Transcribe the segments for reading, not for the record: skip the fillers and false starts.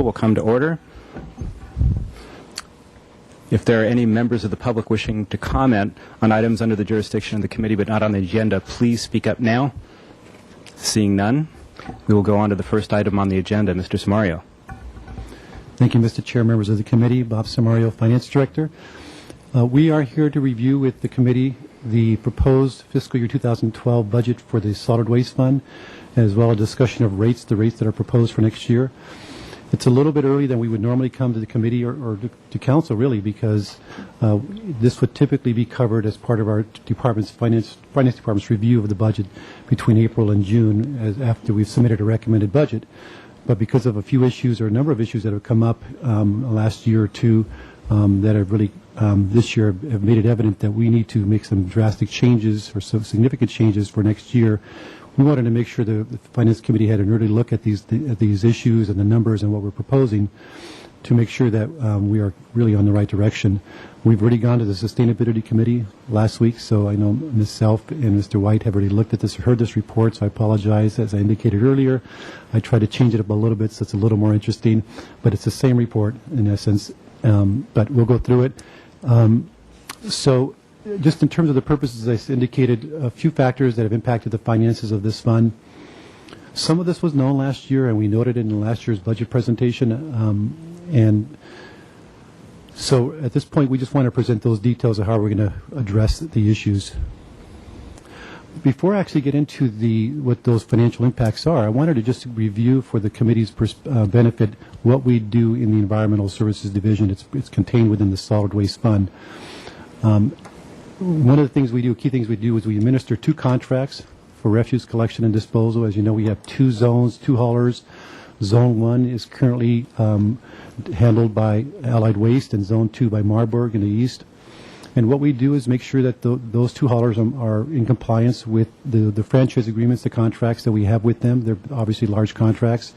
will come to order. If there are any members of the public wishing to comment on items under the jurisdiction of the committee but not on the agenda, please speak up now. Seeing none, we will go on to the first item on the agenda. Mr. Samario. Thank you, Mr. Chair, members of the committee. Bob Samario, Finance Director. We are here to review with the committee the proposed fiscal year 2012 budget for the Solid Waste Fund, as well as a discussion of rates, the rates that are proposed for next year. It's a little bit early than we would normally come to the committee or to council, really, because this would typically be covered as part of our department's finance department's review of the budget between April and June, after we've submitted a recommended budget. But because of a few issues or a number of issues that have come up last year or two that have really this year have made it evident that we need to make some drastic changes or some significant changes for next year, we wanted to make sure the Finance Committee had an early look at these issues and the numbers and what we're proposing to make sure that we are really on the right direction. We've already gone to the Sustainability Committee last week, so I know Ms. Self and Mr. White have already looked at this, heard this report, so I apologize. As I indicated earlier, I tried to change it up a little bit so it's a little more interesting, but it's the same report in essence, but we'll go through it. So just in terms of the purposes, I indicated a few factors that have impacted the finances of this fund. Some of this was known last year, and we noted it in last year's budget presentation. And so at this point, we just want to present those details of how we're going to address the issues. Before I actually get into what those financial impacts are, I wanted to just review for the committee's benefit what we do in the Environmental Services Division. It's contained within the Solid Waste Fund. One of the things we do, key things we do, is we administer 2 contracts for refuse collection and disposal. As you know, we have 2 zones, 2 haulers. Zone 1 is currently handled by Allied Waste, and Zone 2 by Marburg in the east. And what we do is make sure that those 2 haulers are in compliance with the franchise agreements, the contracts that we have with them. They're obviously large contracts.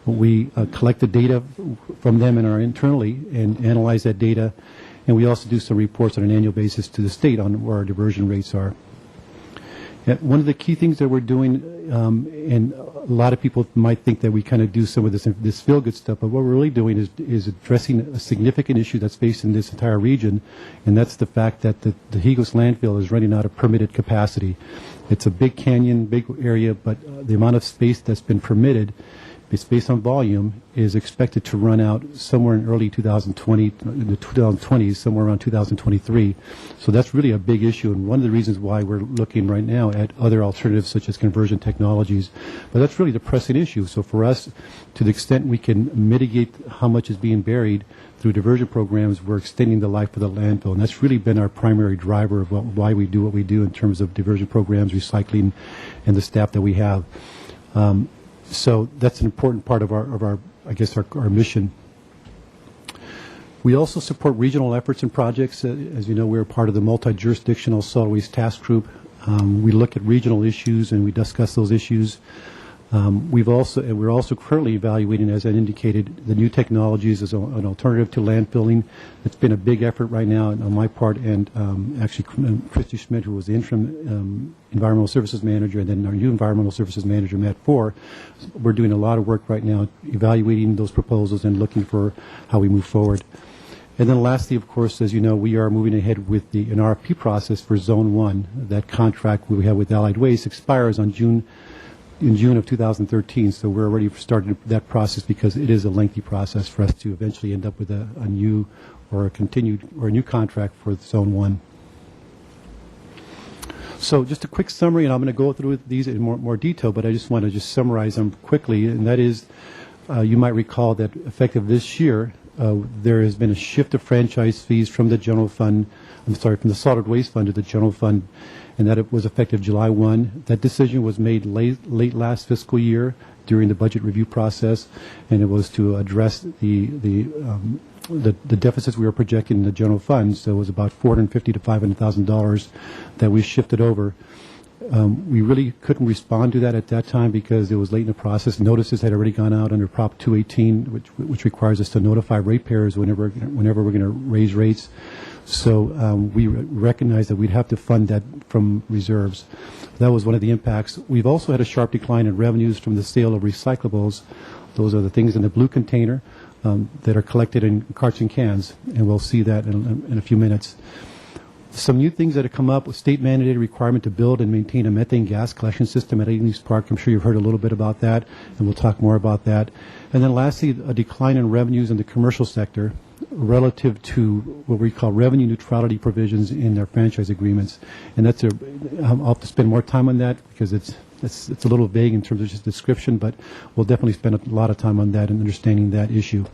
We collect the data from them internally and analyze that data. And we also do some reports on an annual basis to the state on where our diversion rates are. One of the key things that we're doing, and a lot of people might think that we kind of do some of this feel-good stuff, but what we're really doing is addressing a significant issue that's faced in this entire region, and that's the fact that the Higos landfill is running out of permitted capacity. It's a big canyon, big area, but the amount of space that's been permitted, it's based on volume, is expected to run out somewhere in early 2020, the 2020s, somewhere around 2023. So that's really a big issue, and one of the reasons why we're looking right now at other alternatives such as conversion technologies. But that's really the pressing issue. So for us, to the extent we can mitigate how much is being buried through diversion programs, we're extending the life of the landfill, and that's really been our primary driver of why we do what we do in terms of diversion programs, recycling, and the staff that we have. So that's an important part of our mission. We also support regional efforts and projects. As you know, we're part of the multi-jurisdictional solid waste task group. We look at regional issues and we discuss those issues. We're also currently evaluating, as I indicated, the new technologies as an alternative to landfilling. It's been a big effort right now on my part, and actually Christy Schmidt, who was the interim environmental services manager, and then our new environmental services manager, Matt Four. We're doing a lot of work right now evaluating those proposals and looking for how we move forward. And then lastly, of course, as you know, we are moving ahead with an RFP process for Zone 1. That contract we have with Allied Waste expires in June of 2013, so we're already started that process because it is a lengthy process for us to eventually end up with a new or a new contract for Zone 1. So just a quick summary, and I'm going to go through these in more detail, but I just want to summarize them quickly, and that is, you might recall that effective this year, there has been a shift of franchise fees from the from the solid waste fund to the general fund, and that it was effective July 1. That decision was made late last fiscal year during the budget review process, and it was to address the deficits we were projecting in the general fund. So it was about $450,000 to $500,000 that we shifted over. We really couldn't respond to that at that time because it was late in the process. Notices had already gone out under Prop 218, which requires us to notify ratepayers whenever we're going to raise rates. So we recognized that we'd have to fund that from reserves. That was one of the impacts. We've also had a sharp decline in revenues from the sale of recyclables. Those are the things in the blue container that are collected in carts and cans, and we'll see that in a few minutes. Some new things that have come up with state mandated requirement to build and maintain a methane gas collection system at Aileen East Park. I'm sure you've heard a little bit about that, and we'll talk more about that. And then lastly, a decline in revenues in the commercial sector relative to what we call revenue neutrality provisions in their franchise agreements. And I'll have to spend more time on that because it's a little vague in terms of just description, but we'll definitely spend a lot of time on that and understanding that issue.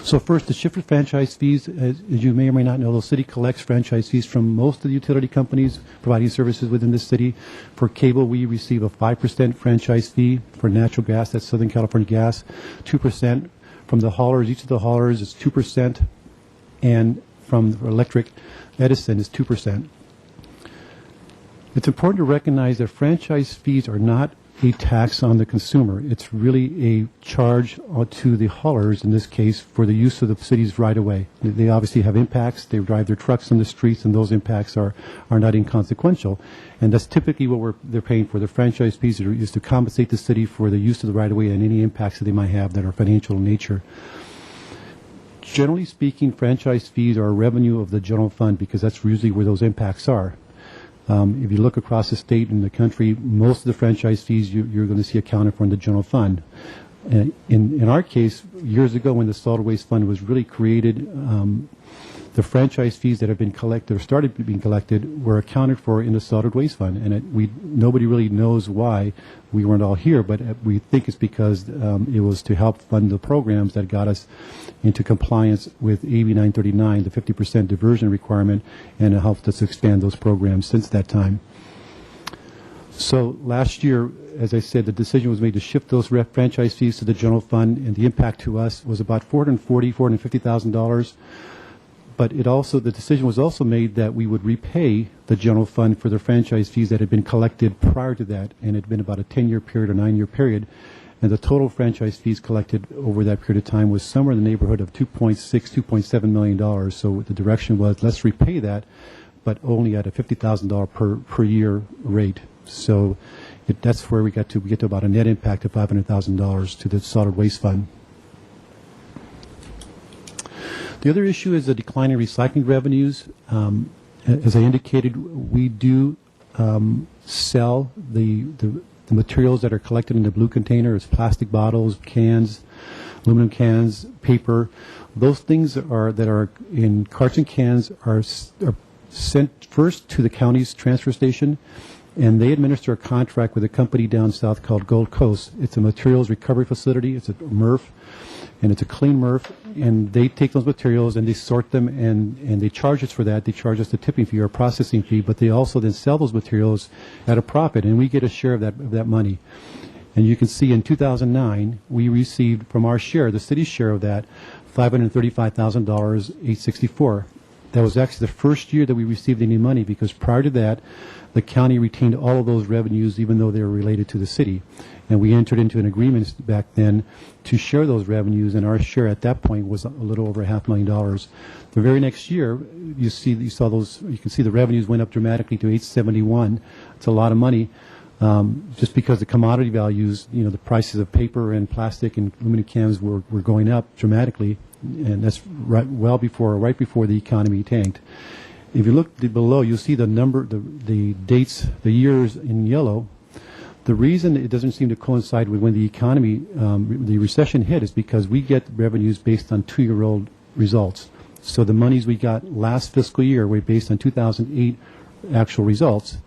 So first, the shifted franchise fees, as you may or may not know, the city collects franchise fees from most of the utility companies providing services within the city. For cable, we receive a 5% franchise fee. For natural gas, that's Southern California Gas, 2%. From the haulers, each of the haulers is 2%, and from electric, Edison is 2%. It's important to recognize that franchise fees are not a tax on the consumer. It's really a charge to the haulers, in this case, for the use of the city's right-of-way. They obviously have impacts. They drive their trucks on the streets, and those impacts are not inconsequential. And that's typically what they're paying for. The franchise fees are used to compensate the city for the use of the right-of-way and any impacts that they might have that are financial in nature. Generally speaking, franchise fees are a revenue of the general fund because that's usually where those impacts are. If you look across the state and the country, most of the franchise fees you're going to see accounted for in the general fund. In our case, years ago when the solid waste fund was really created, the franchise fees that have been collected or started being collected were accounted for in the solid waste fund, and nobody really knows why we weren't all here, but we think it's because it was to help fund the programs that got us into compliance with AB 939, the 50% diversion requirement, and it helped us expand those programs since that time. So last year, as I said, the decision was made to shift those franchise fees to the general fund, and the impact to us was about $450,000. But the decision was also made that we would repay the general fund for the franchise fees that had been collected prior to that, and it had been about a 10-year period or 9-year period. And the total franchise fees collected over that period of time was somewhere in the neighborhood of $2.7 million. So the direction was, let's repay that, but only at a $50,000 per year rate. So that's where we get to about a net impact of $500,000 to the solid waste fund. The other issue is the decline in recycling revenues. As I indicated, we do sell the materials that are collected in the blue container. It's plastic bottles, cans, aluminum cans, paper. Those things that are in carts and cans are sent first to the county's transfer station, and they administer a contract with a company down south called Gold Coast. It's a materials recovery facility. It's a MRF, and it's a clean MRF, and they take those materials and they sort them, and they charge us for that. They charge us the tipping fee or processing fee, but they also then sell those materials at a profit, and we get a share of that money. And you can see in 2009, we received from our share, the city's share of that, $535,000, $864. That was actually the first year that we received any money, because prior to that, the county retained all of those revenues even though they were related to the city. And we entered into an agreement back then to share those revenues, and our share at that point was a little over $500,000. The very next year, you can see the revenues went up dramatically to $871. It's a lot of money, just because the commodity values, the prices of paper and plastic and aluminum cans were going up dramatically, and that's right before the economy tanked. If you look below, you'll see the number, the dates, the years in yellow. The reason it doesn't seem to coincide with when the economy, the recession hit, is because we get revenues based on 2-year-old results. So the monies we got last fiscal year were based on 2008 actual results,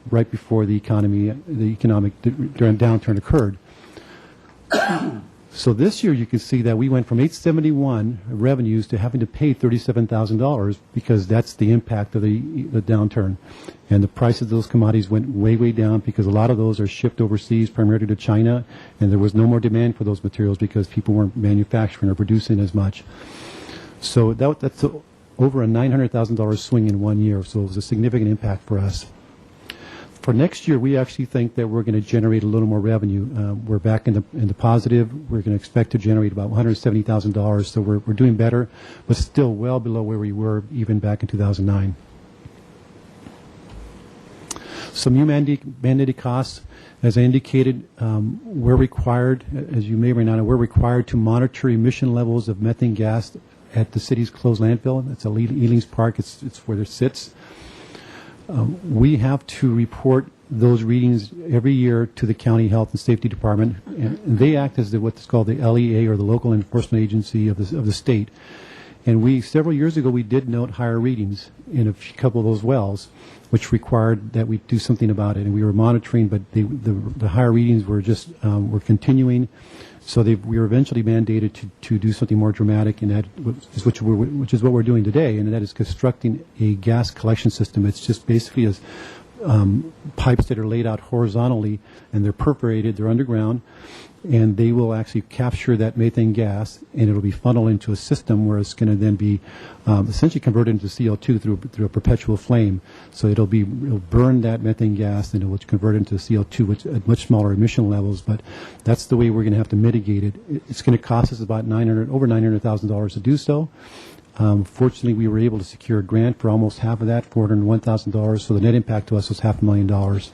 right before the economic downturn occurred. So this year you can see that we went from $871 revenues to having to pay $37,000 because that's the impact of the downturn. And the price of those commodities went way, way down because a lot of those are shipped overseas, primarily to China, and there was no more demand for those materials because people weren't manufacturing or producing as much. So that's over a $900,000 swing in 1 year, so it was a significant impact for us. For next year, we actually think that we're going to generate a little more revenue. We're back in the positive. We're going to expect to generate about $170,000, so we're doing better, but still well below where we were even back in 2009. Some new mandated costs. As I indicated, we're required, as you may or may not know, we're required to monitor emission levels of methane gas at the city's closed landfill. It's a Ealing's Park. It's where it sits. We have to report those readings every year to the county health and safety department, and they act as what's called the LEA, or the local enforcement agency of the state. And several years ago, we did note higher readings in a couple of those wells, which required that we do something about it. And we were monitoring, but the higher readings were just were continuing. So we were eventually mandated to do something more dramatic, and that is which is what we're doing today, and that is constructing a gas collection system. It's just basically as pipes that are laid out horizontally, and they're perforated, they're underground, and they will actually capture that methane gas, and it'll be funneled into a system where it's going to then be essentially converted into CO2 through a perpetual flame. So it'll burn that methane gas, and it will convert it into CO2, which at much smaller emission levels. But that's the way we're going to have to mitigate it. It's going to cost us about over $900,000 to do so. Fortunately, we were able to secure a grant for almost half of that, $401,000. So the net impact to us was $500,000.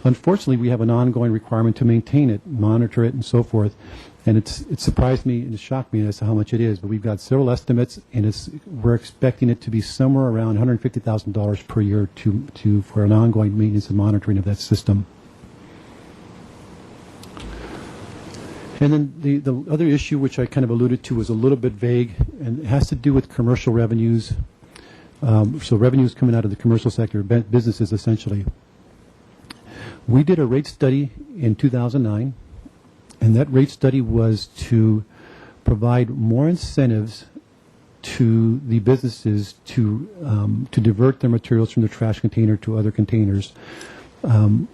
Unfortunately, we have an ongoing requirement to maintain it, monitor it, and so forth. And it surprised me and it shocked me as to how much it is. But we've got several estimates, and we're expecting it to be somewhere around $150,000 per year for an ongoing maintenance and monitoring of that system. And then the other issue, which I kind of alluded to, was a little bit vague, and it has to do with commercial revenues. So revenues coming out of the commercial sector, businesses essentially. We did a rate study in 2009, and that rate study was to provide more incentives to the businesses to divert their materials from the trash container to other containers.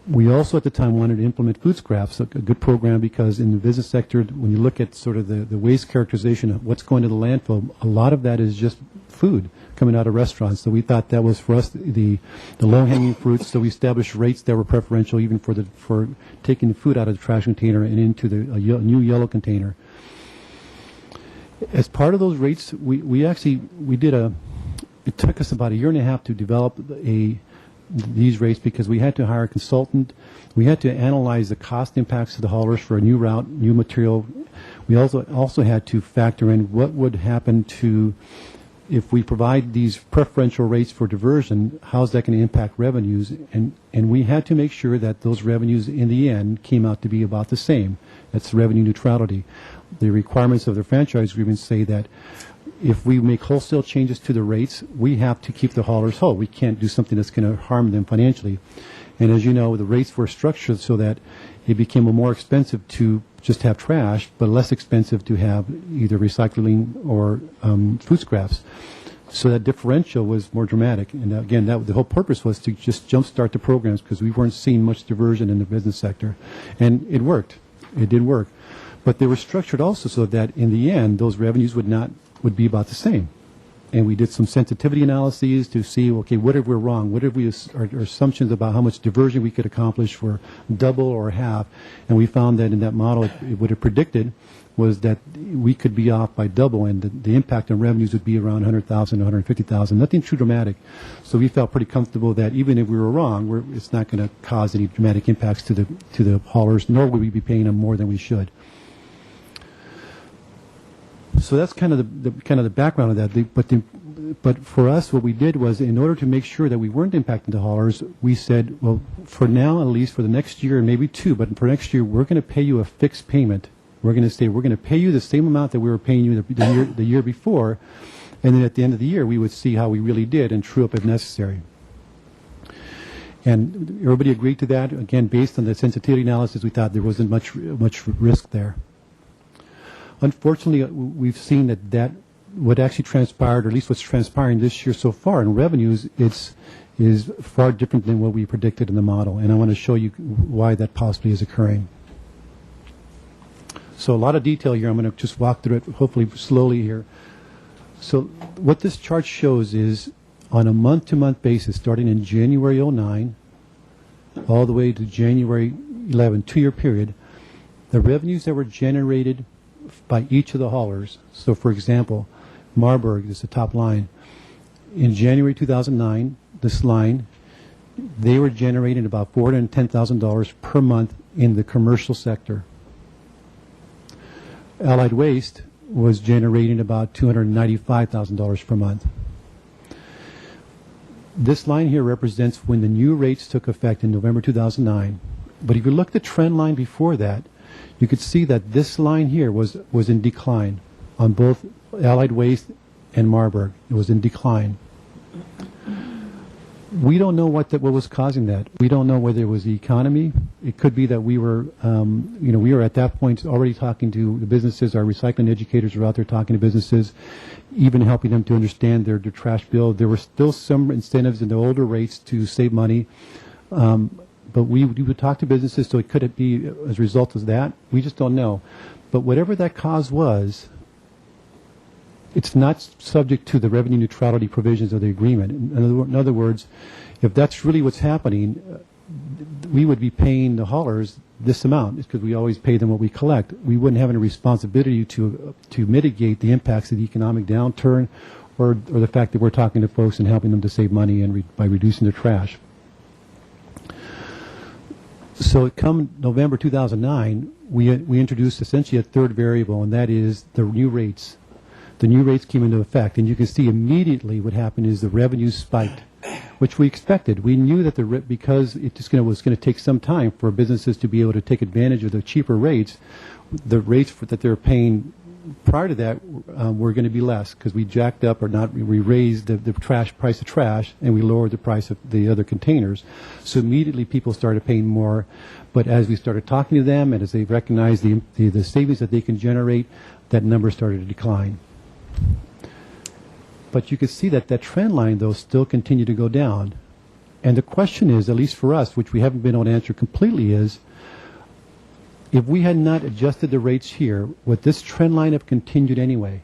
We also at the time wanted to implement food scraps, a good program, because in the business sector, when you look at sort of the waste characterization of what's going to the landfill, a lot of that is just food coming out of restaurants. So we thought that was for us the low-hanging fruits. So we established rates that were preferential even for taking the food out of the trash container and into a new yellow container. As part of those rates, it took us about a year and a half to develop these rates, because we had to hire a consultant. We had to analyze the cost impacts to the haulers for a new route, new material. We also had to factor in what would happen to if we provide these preferential rates for diversion. How's that going to impact revenues? And we had to make sure that those revenues in the end came out to be about the same. That's revenue neutrality. The requirements of the franchise agreement say that if we make wholesale changes to the rates, we have to keep the haulers whole. We can't do something that's going to harm them financially. And as you know, the rates were structured so that it became more expensive to just have trash, but less expensive to have either recycling or food scraps. So that differential was more dramatic. And again, the whole purpose was to just jumpstart the programs, because we weren't seeing much diversion in the business sector. And it worked. It did work. But they were structured also so that in the end, those revenues would be about the same. And we did some sensitivity analyses to see, okay, what if we're wrong? What if our assumptions about how much diversion we could accomplish were double or half? And we found that in that model, what it predicted was that we could be off by double, and the impact on revenues would be around $100,000 to $150,000, nothing too dramatic. So we felt pretty comfortable that even if we were wrong, it's not going to cause any dramatic impacts to the haulers, nor would we be paying them more than we should. So that's kind of the background of that. But for us, what we did was, in order to make sure that we weren't impacting the haulers, we said, well, for now, at least for the next year, and maybe two, but for next year, we're going to pay you a fixed payment. We're going to pay you the same amount that we were paying you the year before, and then at the end of the year, we would see how we really did and true up if necessary. And everybody agreed to that. Again, based on the sensitivity analysis, we thought there wasn't much risk there. Unfortunately, we've seen that what actually transpired, or at least what's transpiring this year so far in revenues, is far different than what we predicted in the model. And I want to show you why that possibly is occurring. So a lot of detail here. I'm going to just walk through it, hopefully slowly here. So what this chart shows is on a month-to-month basis, starting in January 2009 all the way to January 11, 2-year period, the revenues that were generated by each of the haulers. So, for example, Marburg is the top line. In January 2009, this line they were generating about $410,000 per month in the commercial sector. Allied Waste was generating about $295,000 per month. This line here represents when the new rates took effect in November 2009. But if you look at the trend line before that, you could see that this line here was in decline on both Allied Waste and Marburg. It was in decline. We don't know what was causing that. We don't know whether it was the economy. It could be that we were, we were at that point already talking to the businesses. Our recycling educators were out there talking to businesses, even helping them to understand their trash bill. There were still some incentives in the older rates to save money, but we would talk to businesses, so it could be as a result of that. We just don't know. But whatever that cause was, it's not subject to the revenue neutrality provisions of the agreement. In other words, if that's really what's happening, we would be paying the haulers this amount. It's because we always pay them what we collect. We wouldn't have any responsibility to mitigate the impacts of the economic downturn or the fact that we're talking to folks and helping them to save money and by reducing their trash. So come November 2009, we introduced essentially a third variable, and that is the new rates. The new rates came into effect, and you can see immediately what happened is the revenues spiked, which we expected. We knew that because it just was going to take some time for businesses to be able to take advantage of the cheaper rates, the rates that they're paying prior to that were going to be less because we jacked up we raised the price of trash, and we lowered the price of the other containers. So immediately people started paying more. But as we started talking to them and as they recognized the savings that they can generate, that number started to decline. But you could see that trend line, though, still continued to go down. And the question is, at least for us, which we haven't been able to answer completely, is if we had not adjusted the rates here, would this trend line have continued anyway?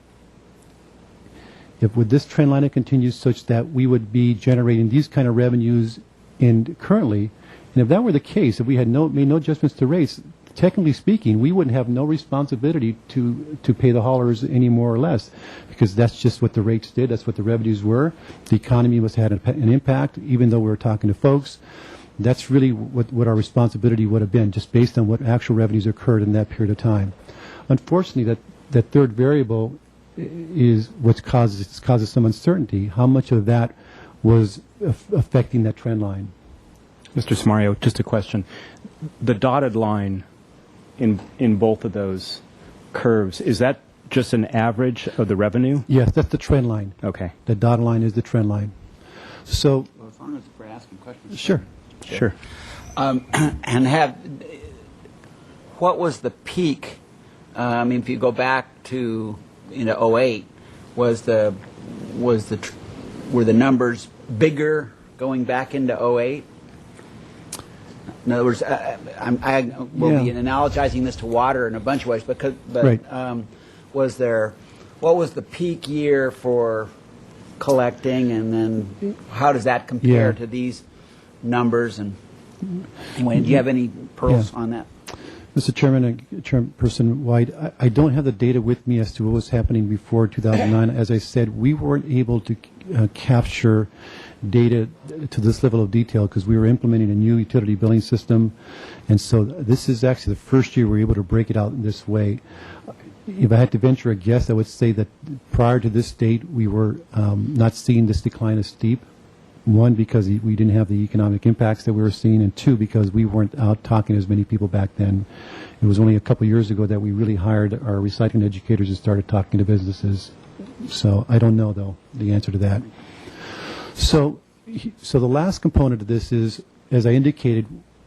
Would this trend line have continued such that we would be generating these kind of revenues currently? And if that were the case, if we had made no adjustments to rates, technically speaking, we wouldn't have no responsibility to pay the haulers any more or less, because that's just what the rates did. That's what the revenues were. The economy must have had an impact, even though we were talking to folks. That's really what our responsibility would have been, just based on what actual revenues occurred in that period of time. Unfortunately, that third variable is what causes some uncertainty. How much of that was affecting that trend line? Mr. Samario, just a question. The dotted line in both of those curves, is that just an average of the revenue? Yes, that's the trend line. Okay. The dotted line is the trend line. So, well, as long as we're asking questions. Sure. Sure. And what was the peak? If you go back to 2008, were the numbers bigger going back into 2008? In other words, I will be analogizing this to water in a bunch of ways, but right. What was the peak year for collecting, and then how does that compare to these numbers? And anyway, do you have any pearls on that? Mr. Chairman and Chairperson White, I don't have the data with me as to what was happening before 2009. As I said, we weren't able to capture data to this level of detail because we were implementing a new utility billing system, and so this is actually the first year we were able to break it out in this way. If I had to venture a guess, I would say that prior to this date, we were not seeing this decline as steep. One, because we didn't have the economic impacts that we were seeing, and two, because we weren't out talking to as many people back then. It was only a couple years ago that we really hired our recycling educators and started talking to businesses. So I don't know, though, the answer to that. So the last component of this is, as I indicated,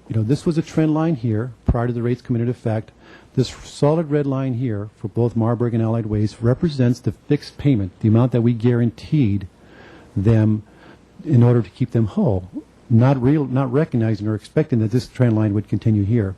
this was a trend line here prior to the rates coming into effect. This solid red line here for both Marburg and Allied Waste represents the fixed payment, the amount that we guaranteed them in order to keep them whole, not recognizing or expecting that this trend line would continue here.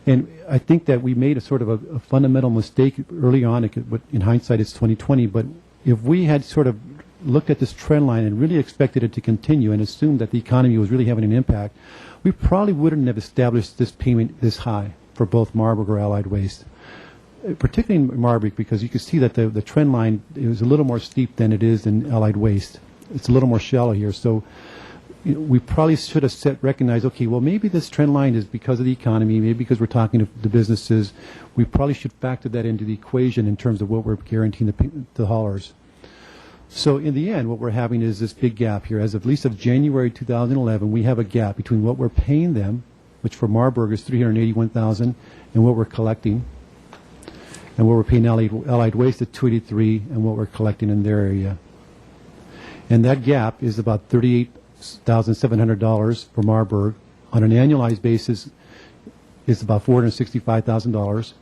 And I think that we made a sort of a fundamental mistake early on. In hindsight, it's 2020. But if we had sort of looked at this trend line and really expected it to continue and assumed that the economy was really having an impact, we probably wouldn't have established this payment this high for both Marburg or Allied Waste, particularly in Marburg, because you can see that the trend line is a little more steep than it is in Allied Waste. It's a little more shallow here. So, we probably should have recognized, okay, well, maybe this trend line is because of the economy, maybe because we're talking to the businesses. We probably should factor that into the equation in terms of what we're guaranteeing the haulers. So in the end, what we're having is this big gap here. As of at least of January 2011, we have a gap between what we're paying them, which for Marburg is $381,000, and what we're collecting, and what we're paying Allied Waste at $283, and what we're collecting in their area. And that gap is about $38,700 for Marburg. On an annualized basis, it's about $465,000.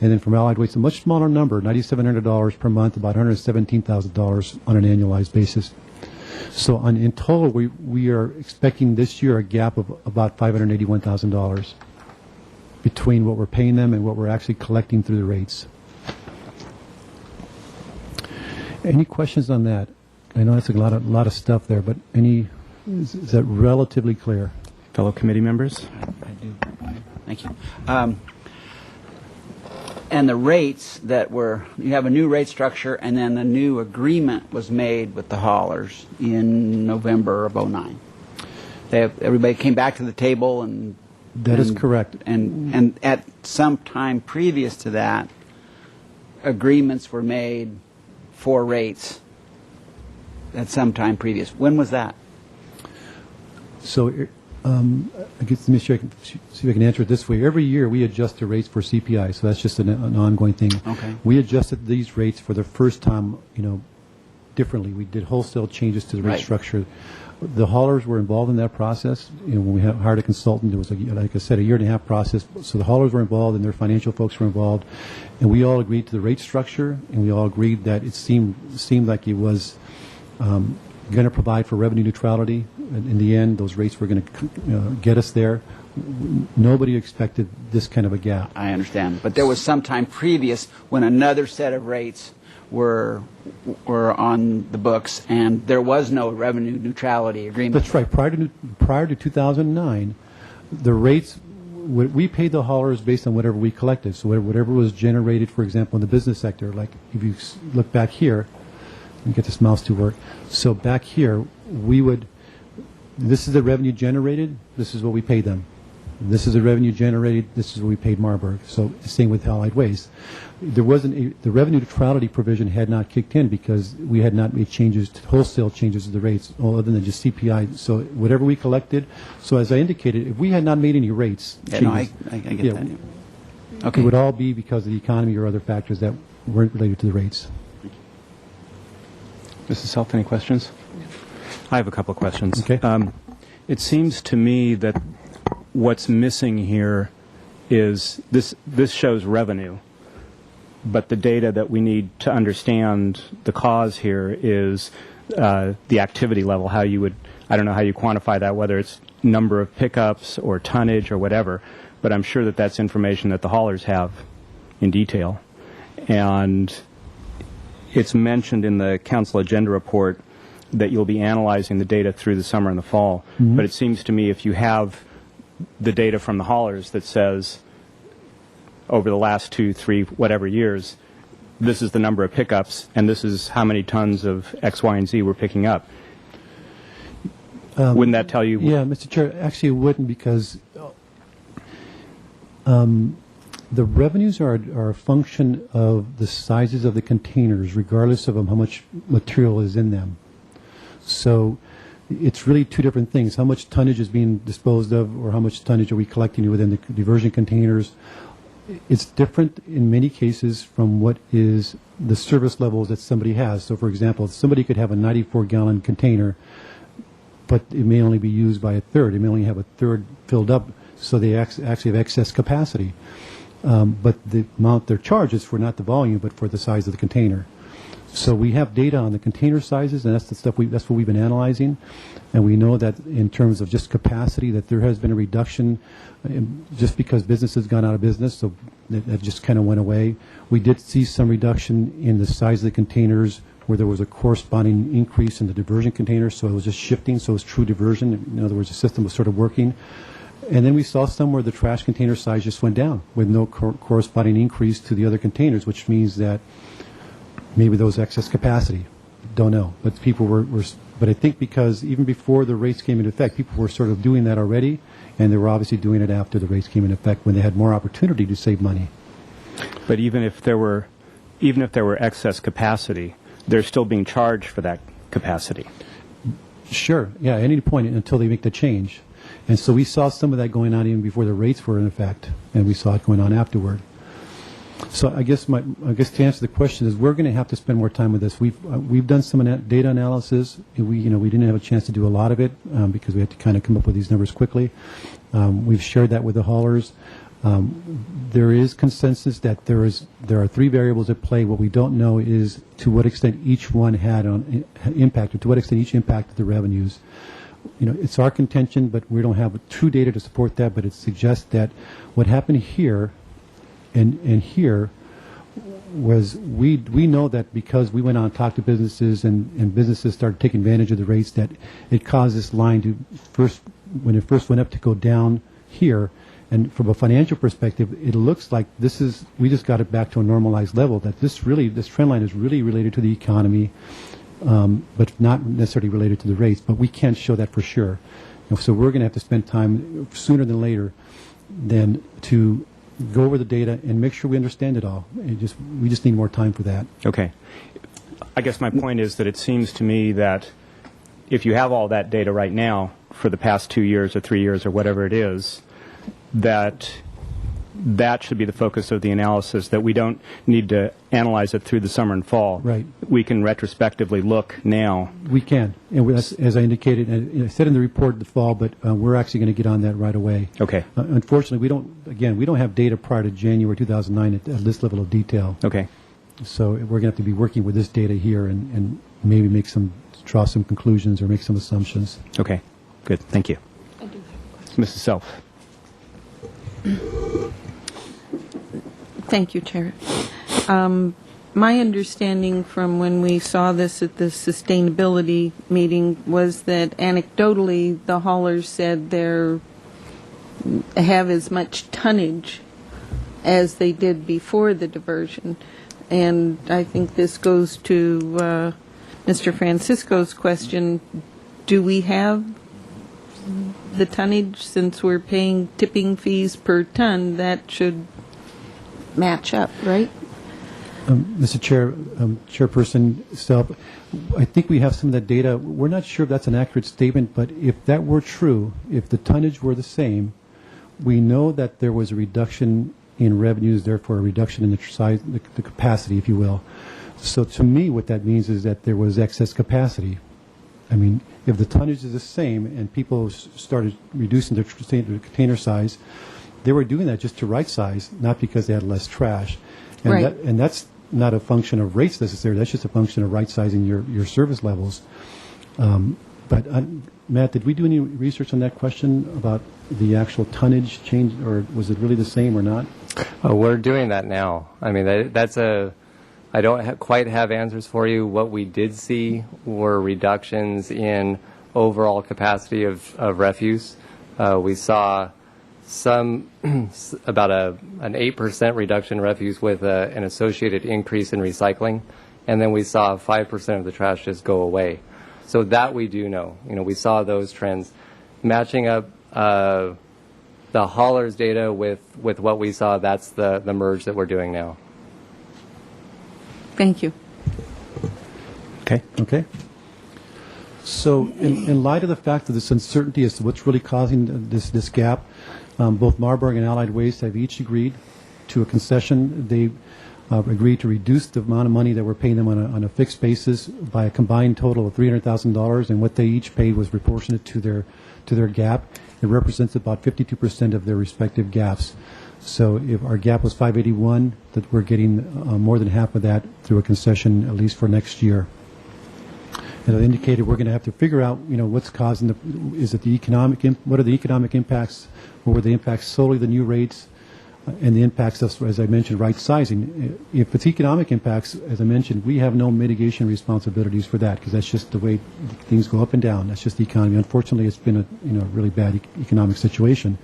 And then from Allied Waste, a much smaller number, $9,700 per month, about $117,000 on an annualized basis. So in total, we are expecting this year a gap of about $581,000 between what we're paying them and what we're actually collecting through the rates. Any questions on that? I know that's a lot of stuff there, but is that relatively clear? Fellow committee members? I do. Thank you. And the rates you have a new rate structure, and then the new agreement was made with the haulers in November of 2009. Everybody came back to the table, and That is correct. And at some time previous to that, agreements were made for rates at some time previous. When was that? So I guess, let me see if I can answer it this way. Every year we adjust the rates for CPI, so that's just an ongoing thing. Okay. We adjusted these rates for the first time, differently. We did wholesale changes to the rate Right. structure. The haulers were involved in that process. When we hired a consultant, it was, like I said, a year-and-a-half process. So the haulers were involved, and their financial folks were involved, and we all agreed to the rate structure, and we all agreed that it seemed like it was going to provide for revenue neutrality. In the end, those rates were going to get us there. Nobody expected this kind of a gap. I understand. But there was some time previous when another set of rates were on the books, and there was no revenue neutrality agreement. That's right. Prior to 2009, the rates, we paid the haulers based on whatever we collected. So whatever was generated, for example, in the business sector, like if you look back here, let me get this mouse to work. So back here, this is the revenue generated, this is what we paid them. This is the revenue generated, this is what we paid Marburg. So same with Allied Waste. The revenue neutrality provision had not kicked in because we had not made wholesale changes to the rates, other than just CPI. So whatever we collected, so as I indicated, if we had not made any rates Yeah, no, changes, I get that. Okay. it would all be because of the economy or other factors that weren't related to the rates. Mrs. Self, any questions? I have a couple of questions. Okay. It seems to me that what's missing here is this shows revenue, but the data that we need to understand the cause here is the activity level, I don't know how you quantify that, whether it's number of pickups or tonnage or whatever, but I'm sure that that's information that the haulers have in detail. And it's mentioned in the council agenda report that you'll be analyzing the data through the summer and the fall. Mm-hmm. But it seems to me if you have the data from the haulers that says over the last 2, 3, whatever years, this is the number of pickups and this is how many tons of X, Y, and Z we're picking up, wouldn't that tell you? Yeah, Mr. Chair, actually it wouldn't, because the revenues are a function of the sizes of the containers, regardless of how much material is in them. So it's really two different things. How much tonnage is being disposed of, or how much tonnage are we collecting within the diversion containers? It's different in many cases from what is the service levels that somebody has. So, for example, somebody could have a 94-gallon container, but it may only be used by a third. It may only have a third filled up, so they actually have excess capacity. But the amount they're charged is for not the volume, but for the size of the container. So we have data on the container sizes, and that's the stuff that's what we've been analyzing. And we know that in terms of just capacity, that there has been a reduction just because business has gone out of business, so that just kind of went away. We did see some reduction in the size of the containers where there was a corresponding increase in the diversion containers, so it was just shifting, so it was true diversion. In other words, the system was sort of working. And then we saw some where the trash container size just went down with no corresponding increase to the other containers, which means that maybe there was excess capacity. Don't know. But people were But I think because even before the rates came into effect, people were sort of doing that already, and they were obviously doing it after the rates came into effect when they had more opportunity to save money. But even if there were excess capacity, they're still being charged for that capacity. Sure, yeah, at any point until they make the change. And so we saw some of that going on even before the rates were in effect, and we saw it going on afterward. So I guess to answer the question is we're going to have to spend more time with this. We've done some data analysis. We didn't have a chance to do a lot of it because we had to kind of come up with these numbers quickly. We've shared that with the haulers. There is consensus that there are three variables at play. What we don't know is to what extent each one had impact, or to what extent each impacted the revenues. It's our contention, but we don't have true data to support that. But it suggests that what happened here and here was we know that because we went out and talked to businesses and businesses started taking advantage of the rates, that it caused this line to when it first went up to go down here. And from a financial perspective, it looks like we just got it back to a normalized level, that this trend line is really related to the economy, but not necessarily related to the rates. But we can't show that for sure. So we're going to have to spend time sooner than later then to go over the data and make sure we understand it all. We just need more time for that. Okay. I guess my point is that it seems to me that if you have all that data right now for the past 2 years or 3 years or whatever it is, that should be the focus of the analysis, that we don't need to analyze it through the summer and fall. Right. We can retrospectively look now. We can. And as I indicated, and I said in the report the fall, but we're actually going to get on that right away. Okay. Unfortunately, we don't have data prior to January 2009 at this level of detail. Okay. So we're going to have to be working with this data here and maybe draw some conclusions or make some assumptions. Okay. Good. Thank you. I do have a question. Mrs. Self. Thank you, Chair. My understanding from when we saw this at the sustainability meeting was that anecdotally the haulers said they have as much tonnage as they did before the diversion. And I think this goes to Mr. Francisco's question. Do we have the tonnage, since we're paying tipping fees per ton? That should match up, right? Mr. Chair, Chairperson Stelp, I think we have some of that data. We're not sure if that's an accurate statement, but if that were true, if the tonnage were the same, we know that there was a reduction in revenues, therefore a reduction in the size, the capacity, if you will. So to me, what that means is that there was excess capacity. I mean, if the tonnage is the same and people started reducing their container size, they were doing that just to right size, not because they had less trash. And, Right. and that's not a function of rates necessarily. That's just a function of right sizing your service levels. But Matt, did we do any research on that question about the actual tonnage change, or was it really the same or not? We're doing that now. I mean, I don't quite have answers for you. What we did see were reductions in overall capacity of refuse. We saw about an 8% reduction in refuse with an associated increase in recycling, and then we saw 5% of the trash just go away. So that we do know. We saw those trends matching up the haulers data with what we saw. That's the merge that we're doing now. Thank you. Okay. Okay. So in light of the fact of this uncertainty as to what's really causing this gap, both Marburg and Allied Waste have each agreed to a concession. They agreed to reduce the amount of money that we're paying them on a fixed basis by a combined total of $300,000, and what they each paid was proportionate to their gap. It represents about 52% of their respective gaps. So if our gap was 581, that we're getting more than half of that through a concession, at least for next year. As I indicated, we're going to have to figure out, what's causing what are the economic impacts, or were the impacts solely the new rates, and the impacts of, as I mentioned, right sizing. If it's economic impacts, as I mentioned, we have no mitigation responsibilities for that, because that's just the way things go up and down. That's just the economy. Unfortunately, it's been a really bad economic situation.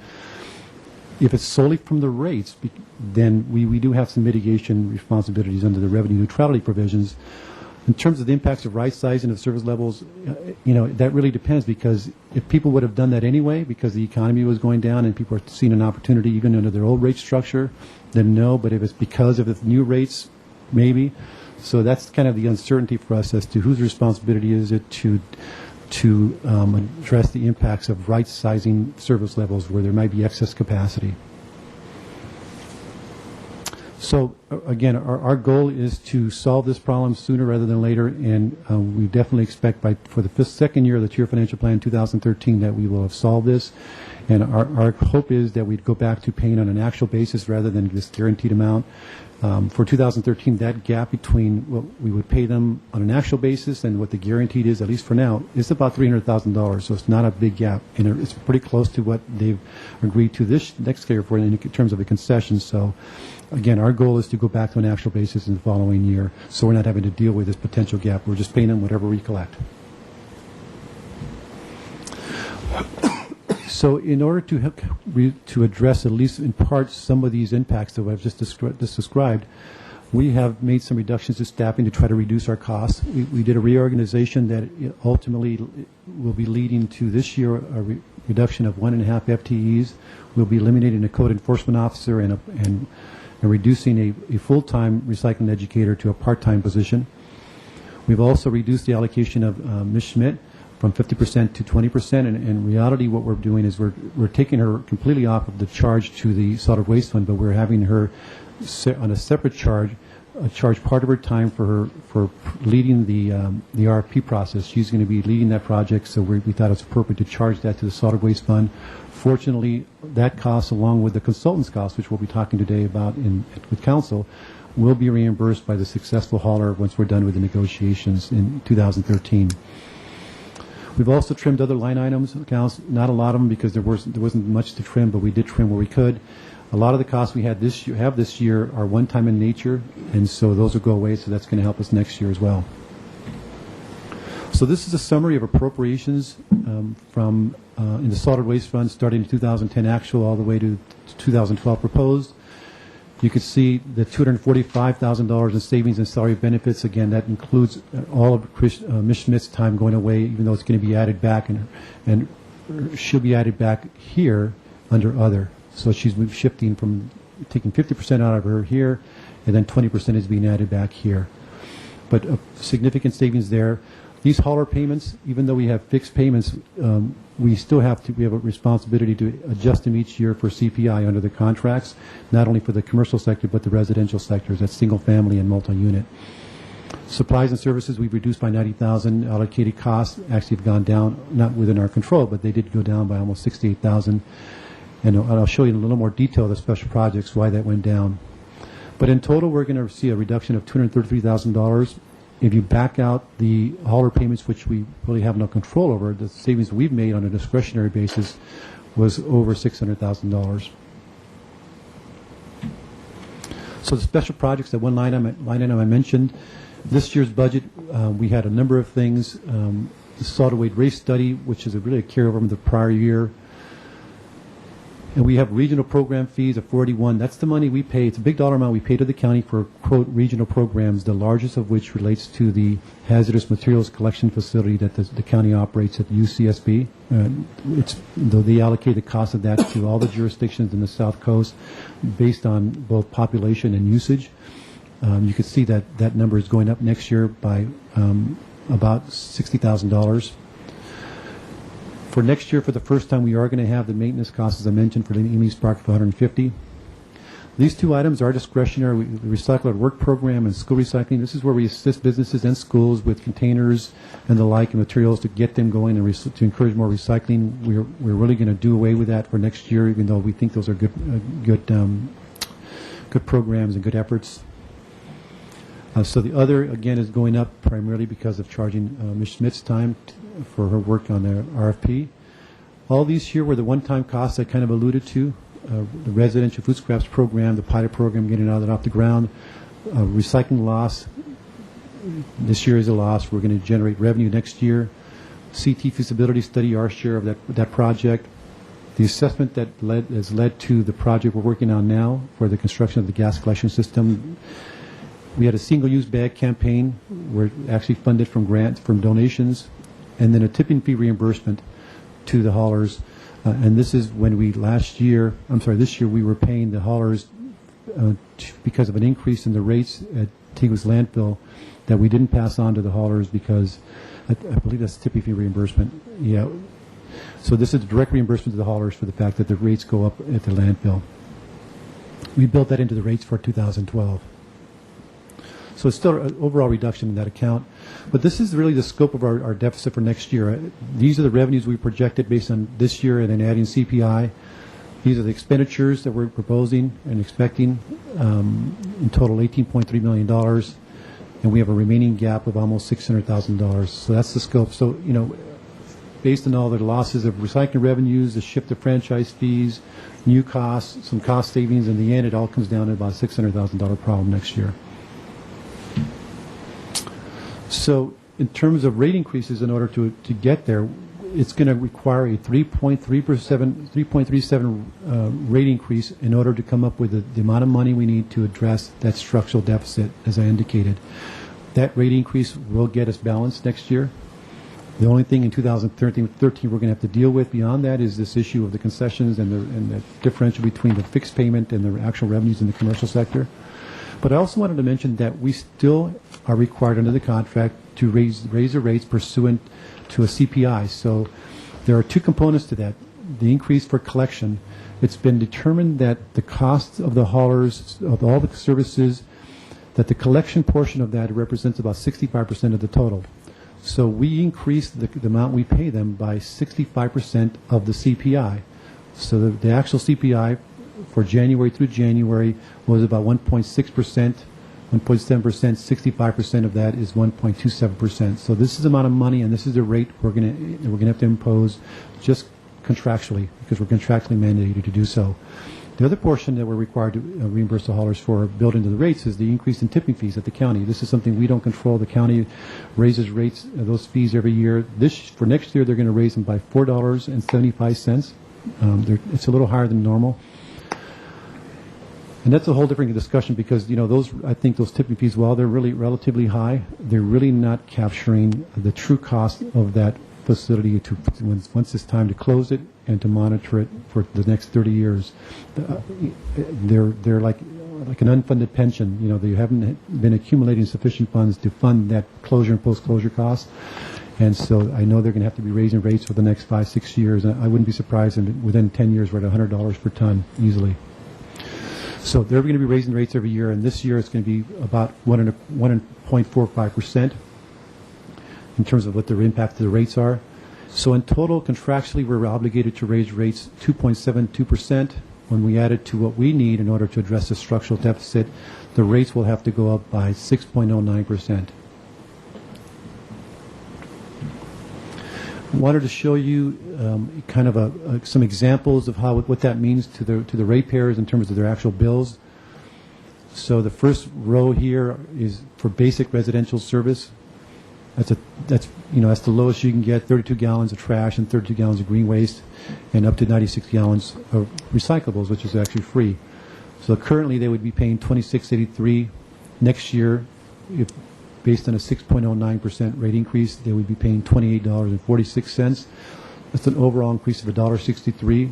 If it's solely from the rates, then we do have some mitigation responsibilities under the revenue neutrality provisions. In terms of the impacts of right sizing of service levels, that really depends, because if people would have done that anyway because the economy was going down and people are seeing an opportunity even under their old rate structure, then no. But if it's because of the new rates, maybe. So that's kind of the uncertainty for us as to whose responsibility is it to address the impacts of right sizing service levels where there might be excess capacity. So again, our goal is to solve this problem sooner rather than later, and we definitely expect for the second year of the Tier Financial Plan 2013 that we will have solved this. And our hope is that we'd go back to paying on an actual basis rather than this guaranteed amount. For 2013, that gap between what we would pay them on an actual basis and what the guaranteed is, at least for now, is about $300,000. So it's not a big gap, and it's pretty close to what they've agreed to this next year for in terms of a concession. So again, our goal is to go back to an actual basis in the following year, so we're not having to deal with this potential gap. We're just paying them whatever we collect. So in order to address, at least in part, some of these impacts that I've just described, we have made some reductions to staffing to try to reduce our costs. We did a reorganization that ultimately will be leading to this year a reduction of 1.5 FTEs. We'll be eliminating a code enforcement officer and reducing a full-time recycling educator to a part-time position. We've also reduced the allocation of Ms. Schmidt from 50% to 20%. And in reality, what we're doing is we're taking her completely off of the charge to the solid waste fund, but we're having her on a separate charge part of her time for leading the RFP process. She's going to be leading that project, so we thought it was appropriate to charge that to the solid waste fund. Fortunately, that cost, along with the consultant's cost, which we'll be talking today about with council, will be reimbursed by the successful hauler once we're done with the negotiations in 2013. We've also trimmed other line items, accounts, not a lot of them because there wasn't much to trim, but we did trim where we could. A lot of the costs we had this year are one-time in nature, and so those will go away, so that's going to help us next year as well. So this is a summary of appropriations from in the solid waste fund starting in 2010 actual all the way to 2012 proposed. You can see the $245,000 in savings and salary benefits. Again, that includes all of Ms. Schmidt's time going away, even though it's going to be added back, and she'll be added back here under other. So she's shifting from taking 50% out of her here, and then 20% is being added back here. But significant savings there. These hauler payments, even though we have fixed payments, we have a responsibility to adjust them each year for CPI under the contracts, not only for the commercial sector but the residential sectors, that's single family and multi-unit. Supplies and services we've reduced by $90,000. Allocated costs actually have gone down, not within our control, but they did go down by almost $68,000. And I'll show you in a little more detail the special projects why that went down. But in total, we're going to see a reduction of $233,000. If you back out the hauler payments, which we really have no control over, the savings we've made on a discretionary basis was over $600,000. So the special projects, that one line item I mentioned, this year's budget, we had a number of things. The solid waste race study, which is really a carryover from the prior year. And we have regional program fees of $41. That's the money we pay. It's a big dollar amount we pay to the county for, quote, regional programs, the largest of which relates to the hazardous materials collection facility that the county operates at UCSB. They allocate the cost of that to all the jurisdictions in the South Coast based on both population and usage. You can see that number is going up next year by about $60,000. For next year, for the first time, we are going to have the maintenance costs, as I mentioned, for the Amy's Park for $150,000. These two items are discretionary. The Recycle at Work program and school recycling. This is where we assist businesses and schools with containers and the like and materials to get them going and to encourage more recycling. We're really going to do away with that for next year, even though we think those are good programs and good efforts. So the other, again, is going up primarily because of charging Ms. Schmidt's time for her work on the RFP. All these here were the one-time costs I kind of alluded to. The residential food scraps program, the pilot program, getting all that off the ground, recycling loss. This year is a loss. We're going to generate revenue next year. CT feasibility study, our share of that project. The assessment that has led to the project we're working on now for the construction of the gas collection system. We had a single-use bag campaign where it actually funded from grants, from donations, and then a tipping fee reimbursement to the haulers. And this is when this year we were paying the haulers because of an increase in the rates at Teague's landfill that we didn't pass on to the haulers because I believe that's tipping fee reimbursement. Yeah. So this is direct reimbursement to the haulers for the fact that the rates go up at the landfill. We built that into the rates for 2012. So it's still an overall reduction in that account. But this is really the scope of our deficit for next year. These are the revenues we projected based on this year and then adding CPI. These are the expenditures that we're proposing and expecting, in total $18.3 million. And we have a remaining gap of almost $600,000. So that's the scope. So, you know, based on all the losses of recycling revenues, the shift of franchise fees, new costs, some cost savings, in the end, it all comes down to about a $600,000 problem next year. So in terms of rate increases, in order to get there, it's going to require a 3.37 rate increase in order to come up with the amount of money we need to address that structural deficit, as I indicated. That rate increase will get us balanced next year. The only thing in 2013 we're going to have to deal with beyond that is this issue of the concessions and the differential between the fixed payment and the actual revenues in the commercial sector. But I also wanted to mention that we still are required under the contract to raise the rates pursuant to a CPI. So there are two components to that. The increase for collection, it's been determined that the cost of the haulers, of all the services, that the collection portion of that represents about 65% of the total. So we increased the amount we pay them by 65% of the CPI. So the actual CPI for January through January was about 1.6%, 1.7%, 65% of that is 1.27%. So this is the amount of money, and this is the rate we're going to have to impose just contractually, because we're contractually mandated to do so. The other portion that we're required to reimburse the haulers for built into the rates is the increase in tipping fees at the county. This is something we don't control. The county raises rates, those fees every year. For next year, they're going to raise them by $4.75. It's a little higher than normal. And that's a whole different discussion because, you know, I think those tipping fees, while they're really relatively high, they're really not capturing the true cost of that facility once it's time to close it and to monitor it for the next 30 years. They're like an unfunded pension. You know, they haven't been accumulating sufficient funds to fund that closure and post-closure costs. And so I know they're going to have to be raising rates for the next 5-6 years. And I wouldn't be surprised if within 10 years we're at $100 per ton easily. So they're going to be raising rates every year, and this year it's going to be about 1.45% in terms of what their impact to the rates are. So in total, contractually, we're obligated to raise rates 2.72%. When we add it to what we need in order to address the structural deficit, the rates will have to go up by 6.09%. I wanted to show you kind of some examples of what that means to the ratepayers in terms of their actual bills. So the first row here is for basic residential service. That's the lowest you can get, 32 gallons of trash and 32 gallons of green waste, and up to 96 gallons of recyclables, which is actually free. So currently they would be paying $26.83. Next year, if based on a 6.09% rate increase, they would be paying $28.46. That's an overall increase of $1.63.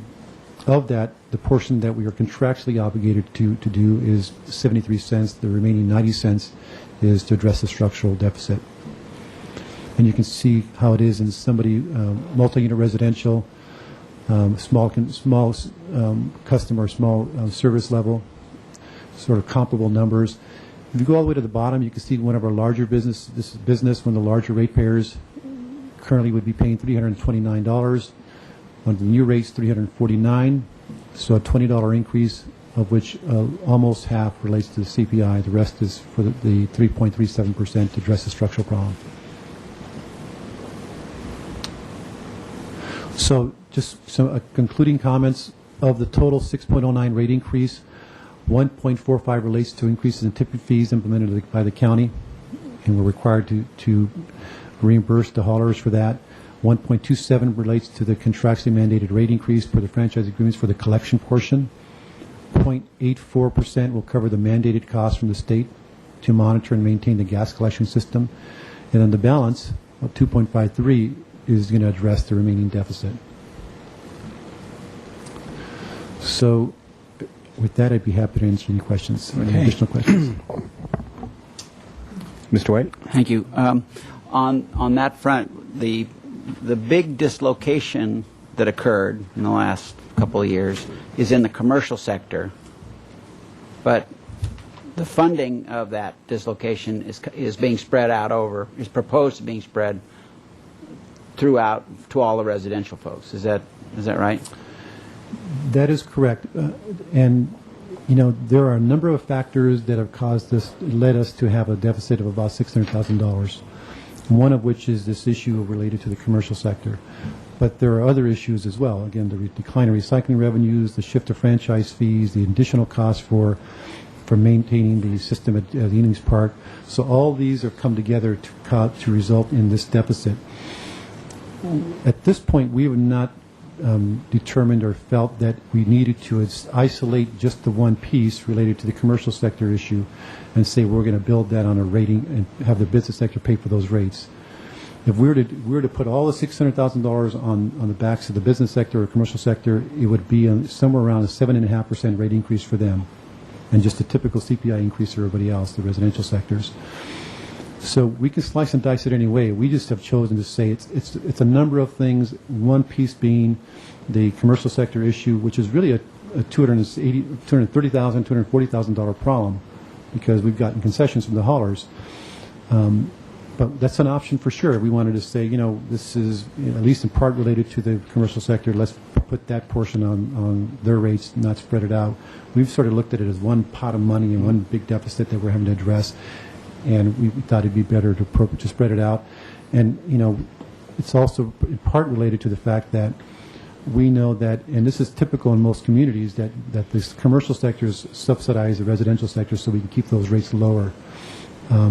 Of that, the portion that we are contractually obligated to do is 73 cents. The remaining 90 cents is to address the structural deficit. And you can see how it is in somebody, multi-unit residential, small customer, small service level, sort of comparable numbers. If you go all the way to the bottom, you can see one of our larger business. This is business, one of the larger ratepayers currently would be paying $329. On the new rates, $349. So a $20 increase, of which almost half relates to the CPI. The rest is for the 3.37% to address the structural problem. So just some concluding comments. Of the total 6.09 rate increase, 1.45 relates to increases in tipping fees implemented by the county, and we're required to reimburse the haulers for that. 1.27 relates to the contractually mandated rate increase for the franchise agreements for the collection portion. 0.84% will cover the mandated costs from the state to monitor and maintain the gas collection system. And then the balance of 2.53 is going to address the remaining deficit. So with that, I'd be happy to answer any questions, any additional questions. Mr. White? Thank you. On that front, the big dislocation that occurred in the last couple of years is in the commercial sector, but the funding of that dislocation is being spread out over, is proposed to being spread throughout to all the residential folks. Is that right? That is correct. And, you know, there are a number of factors that have led us to have a deficit of about $600,000, one of which is this issue related to the commercial sector. But there are other issues as well. Again, the decline in recycling revenues, the shift of franchise fees, the additional costs for maintaining the system at Eanings Park. So all these have come together to result in this deficit. At this point, we have not determined or felt that we needed to isolate just the one piece related to the commercial sector issue and say we're going to build that on a rating and have the business sector pay for those rates. If we were to put all the $600,000 on the backs of the business sector or commercial sector, it would be somewhere around a 7.5% rate increase for them, and just a typical CPI increase for everybody else, the residential sectors. So we can slice and dice it any way. We just have chosen to say it's a number of things. One piece being the commercial sector issue, which is really a $230,000, $240,000 problem, because we've gotten concessions from the haulers. But that's an option for sure. We wanted to say, you know, this is at least in part related to the commercial sector. Let's put that portion on their rates, not spread it out. We've sort of looked at it as one pot of money and one big deficit that we're having to address. And we thought it'd be better to spread it out. And, you know, it's also in part related to the fact that we know that, and this is typical in most communities, that this commercial sectors subsidize the residential sector so we can keep those rates lower.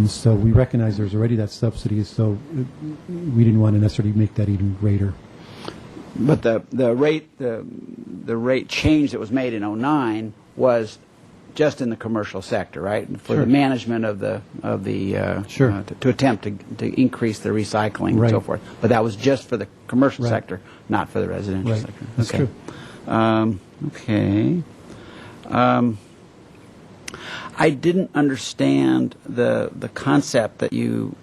So we recognize there's already that subsidy, so we didn't want to necessarily make that even greater. But the rate change that was made in 2009 was just in the commercial sector, right? For the management of the Sure. to attempt to increase the recycling Right. and so forth. But that was just for the commercial Right. sector, not for the residential Right. sector. That's Okay. true. Okay. I didn't understand the concept that you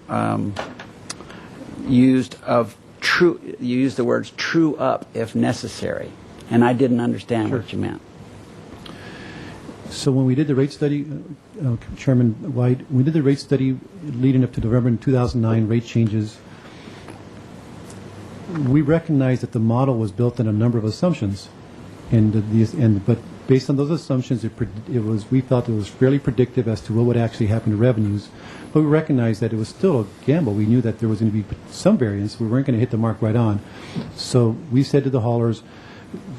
used of true. You used the words "true up" if necessary, and I didn't understand what you meant. So when we did the rate study, Chairman White, we did the rate study leading up to November in 2009 rate changes. We recognized that the model was built on a number of assumptions, but based on those assumptions, we felt it was fairly predictive as to what would actually happen to revenues. But we recognized that it was still a gamble. We knew that there was going to be some variance. We weren't going to hit the mark right on. So we said to the haulers,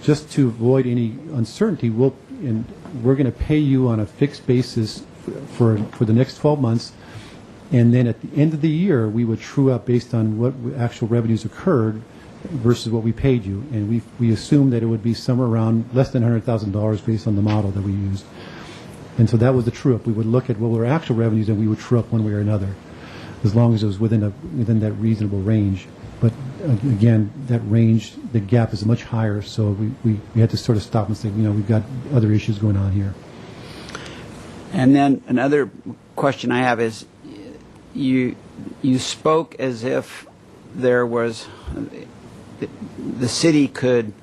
just to avoid any uncertainty, we're going to pay you on a fixed basis for the next 12 months, and then at the end of the year, we would true up based on what actual revenues occurred versus what we paid you. And we assumed that it would be somewhere around less than $100,000 based on the model that we used. And so that was the true up. We would look at what were actual revenues, and we would true up one way or another, as long as it was within that reasonable range. But again, that range, the gap is much higher, so we had to sort of stop and say, you know, we've got other issues going on here. And then another question I have is, you spoke as if there was the city could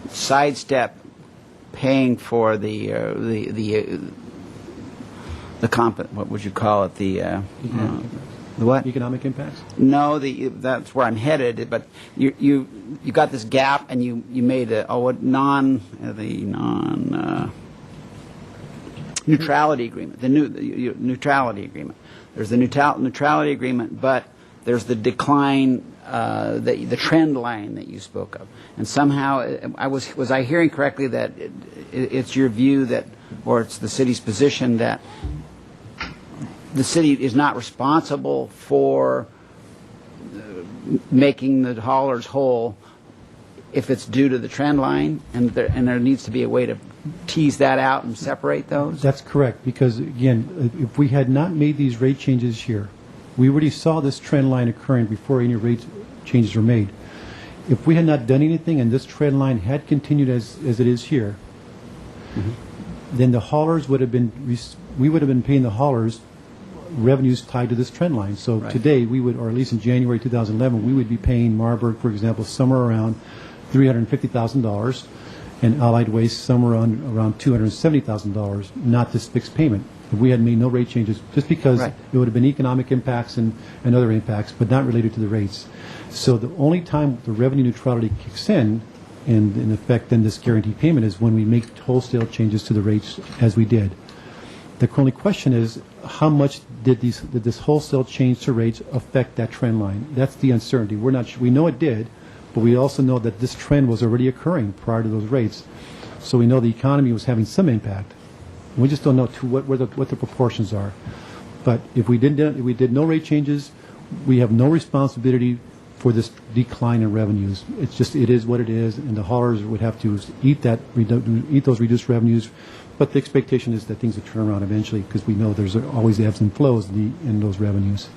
sidestep paying for what would you call it, the what? Economic impacts? No, that's where I'm headed. But you got this gap, and you made neutrality agreement. The neutrality agreement. There's the neutrality agreement, but there's the decline, the trend line that you spoke of. And somehow, was I hearing correctly that it's your view that, or it's the city's position that the city is not responsible for making the haulers whole if it's due to the trend line, and there needs to be a way to tease that out and separate those? That's correct, because again, if we had not made these rate changes here, we already saw this trend line occurring before any rate changes were made. If we had not done anything and this trend line had continued as it is here, then the haulers would have been, we would have been paying the haulers revenues tied to this trend line. So Right. today, we would, or at least in January 2011, we would be paying Marburg, for example, somewhere around $350,000, and Allied Waste somewhere around $270,000, not this fixed payment. If we had made no rate changes, just because Right. it would have been economic impacts and other impacts, but not related to the rates. So the only time the revenue neutrality kicks in effect, then this guaranteed payment is when we make wholesale changes to the rates as we did. The only question is, how much did this wholesale change to rates affect that trend line? That's the uncertainty. We're not sure. We know it did, but we also know that this trend was already occurring prior to those rates. So we know the economy was having some impact. We just don't know what the proportions are. But if we did no rate changes, we have no responsibility for this decline in revenues. It is what it is, and the haulers would have to eat those reduced revenues. But the expectation is that things will turn around eventually, because we know there's always ebbs and flows in those revenues.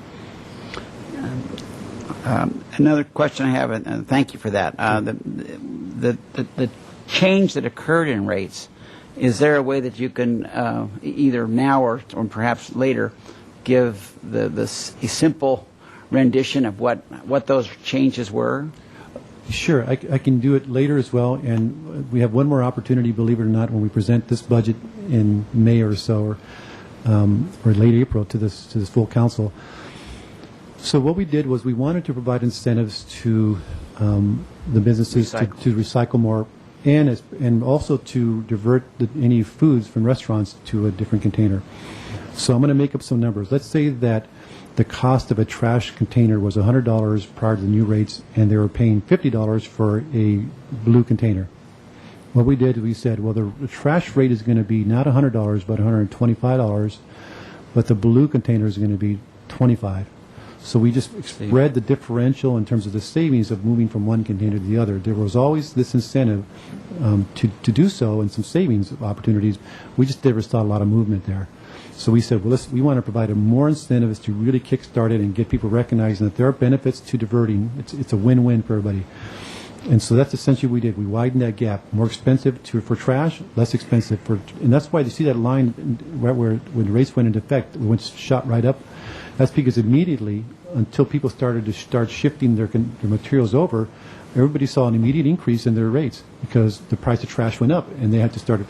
Another question I have, and thank you for that. The change that occurred in rates, is there a way that you can either now or perhaps later give a simple rendition of what those changes were? Sure, I can do it later as well, and we have one more opportunity, believe it or not, when we present this budget in May or so, or late April to this full council. So what we did was we wanted to provide incentives to the businesses to recycle more, and also to divert any foods from restaurants to a different container. So I'm going to make up some numbers. Let's say that the cost of a trash container was $100 prior to the new rates, and they were paying $50 for a blue container. What we did, we said, well, the trash rate is going to be not $100, but $125, but the blue container is going to be $25. So we just spread the differential in terms of the savings of moving from one container to the other. There was always this incentive to do so, and some savings opportunities. We just never saw a lot of movement there. So we said, well, we want to provide more incentives to really kickstart it and get people recognizing that there are benefits to diverting. It's a win-win for everybody. And so that's essentially what we did. We widened that gap. More expensive for trash, less expensive and that's why you see that line right where when the rates went into effect, it went shot right up. That's because immediately, until people started to shifting their materials over, everybody saw an immediate increase in their rates because the price of trash went up, and they had to start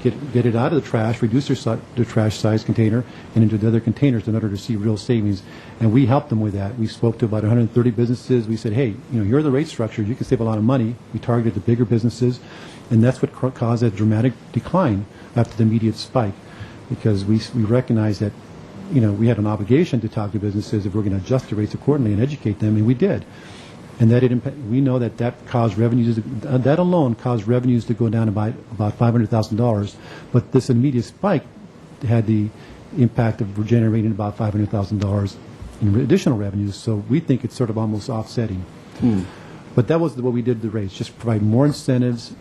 get it out of the trash, reduce their trash size container, and into the other containers in order to see real savings. And we helped them with that. We spoke to about 130 businesses. We said, hey, you're the rate structure. You can save a lot of money. We targeted the bigger businesses, and that's what caused that dramatic decline after the immediate spike, because we recognized that we had an obligation to talk to businesses if we're going to adjust the rates accordingly and educate them, and we did. And that we know that caused revenues. That alone caused revenues to go down about $500,000. But this immediate spike had the impact of generating about $500,000 in additional revenues. So we think it's sort of almost offsetting. But that was what we did to the rates, just provide more incentives.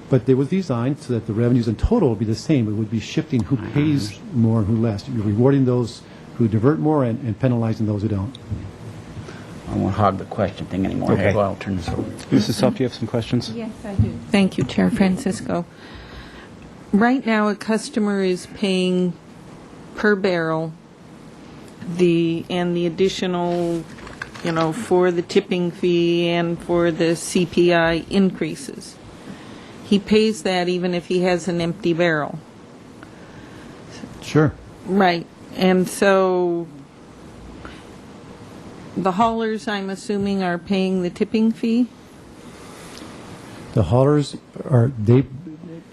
But they was designed so that the revenues in total would be the same. It would be shifting who pays more and who less. You're rewarding those who divert more and penalizing those who don't. I won't hog the question thing anymore. Okay. Well, I'll turn this over. Mrs. Self, do you have some questions? Yes, I do. Thank you, Chair Francisco. Right now, a customer is paying per barrel the additional, for the tipping fee and for the CPI increases. He pays that even if he has an empty barrel. Sure. Right. And so the haulers, I'm assuming, are paying the tipping fee? The haulers They're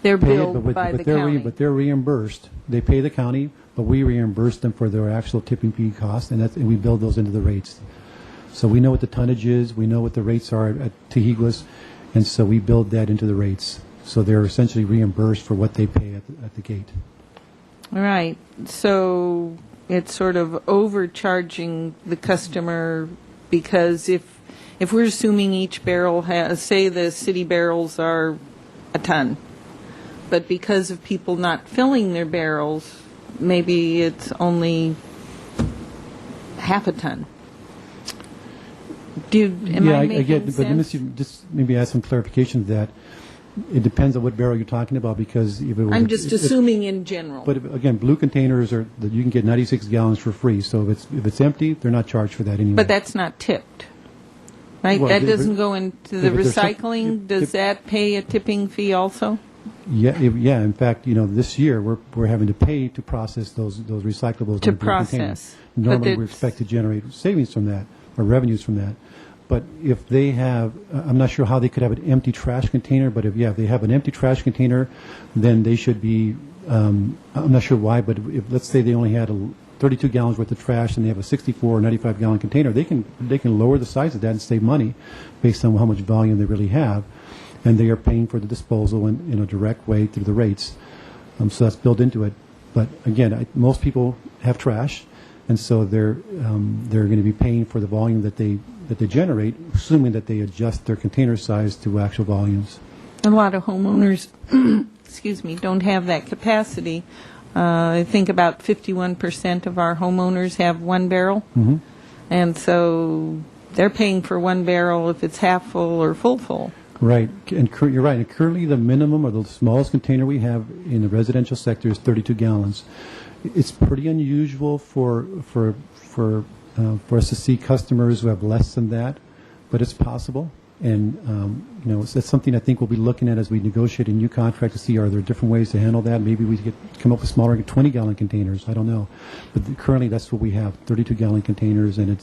pay it, billed by the county. but they're reimbursed. They pay the county, but we reimburse them for their actual tipping fee costs, and we build those into the rates. So we know what the tonnage is, we know what the rates are at Tehiguas, and so we build that into the rates. So they're essentially reimbursed for what they pay at the gate. All right. So it's sort of overcharging the customer, because if if we're assuming each barrel has, say the city barrels are a ton, but because of people not filling their barrels, maybe it's only half a ton. Am I making get, sense? but let me just maybe add some clarification to that. It depends on what barrel you're talking about, because if it was I'm just assuming in general. But again, blue containers are that you can get 96 gallons for free. So if it's empty, they're not charged for that anymore. But that's not tipped, right? Well, That they- doesn't go into the but there's some- recycling? Does that pay a tipping fee also? Yeah, In fact, this year we're having to pay to process those recyclables To in blue containers. process. But Normally, we it's- expect to generate savings from that or revenues from that. But if they have, I'm not sure how they could have an empty trash container. But if they have an empty trash container, then they should be. I'm not sure why, but if let's say they only had 32 gallons worth of trash and they have a 64 or 95 gallon container, they can lower the size of that and save money based on how much volume they really have, and they are paying for the disposal in a direct way through the rates. So that's built into it. But again, most people have trash, and so they're going to be paying for the volume that they generate, assuming that they adjust their container size to actual volumes. A lot of homeowners, excuse me, don't have that capacity. I think about 51% of our homeowners have one barrel. Mm-hmm. And so they're paying for one barrel if it's half full or full. Right, and you're right. And currently, the minimum or the smallest container we have in the residential sector is 32 gallons. It's pretty unusual for us to see customers who have less than that, but it's possible. And that's something I think we'll be looking at as we negotiate a new contract to see, are there different ways to handle that. Maybe we could come up with smaller 20-gallon containers. I don't know, but currently that's what we have: 32-gallon containers, and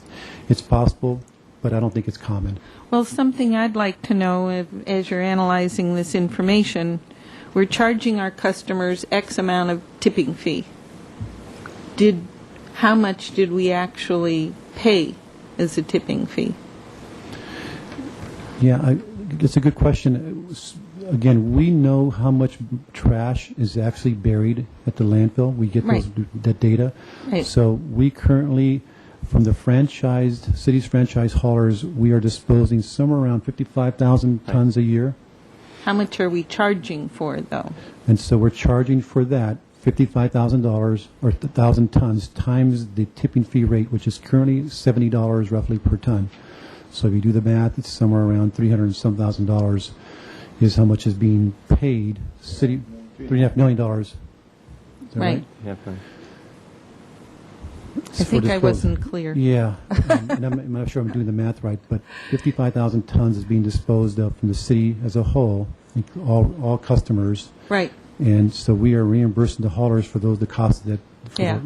it's possible, but I don't think it's common. Well, something I'd like to know, as you're analyzing this information, we're charging our customers X amount of tipping fee. How much did we actually pay as a tipping fee? Yeah, it's a good question. Again, we know how much trash is actually buried at the landfill. We get that data. Right. So we currently, from the city's franchise haulers, we are disposing somewhere around 55,000 tons a year. How much are we charging for it, though? And so we're charging for that $55,000 or 1,000 tons times the tipping fee rate, which is currently $70 roughly per ton. So if you do the math, it's somewhere around $300 and some thousand is how much is being paid. City, $3.5 million. Is that right? Yeah. I think I wasn't clear. Yeah, and I'm not sure I'm doing the math right, but 55,000 tons is being disposed of from the city as a whole, all customers. Right. And so we are reimbursing the haulers for the cost of that,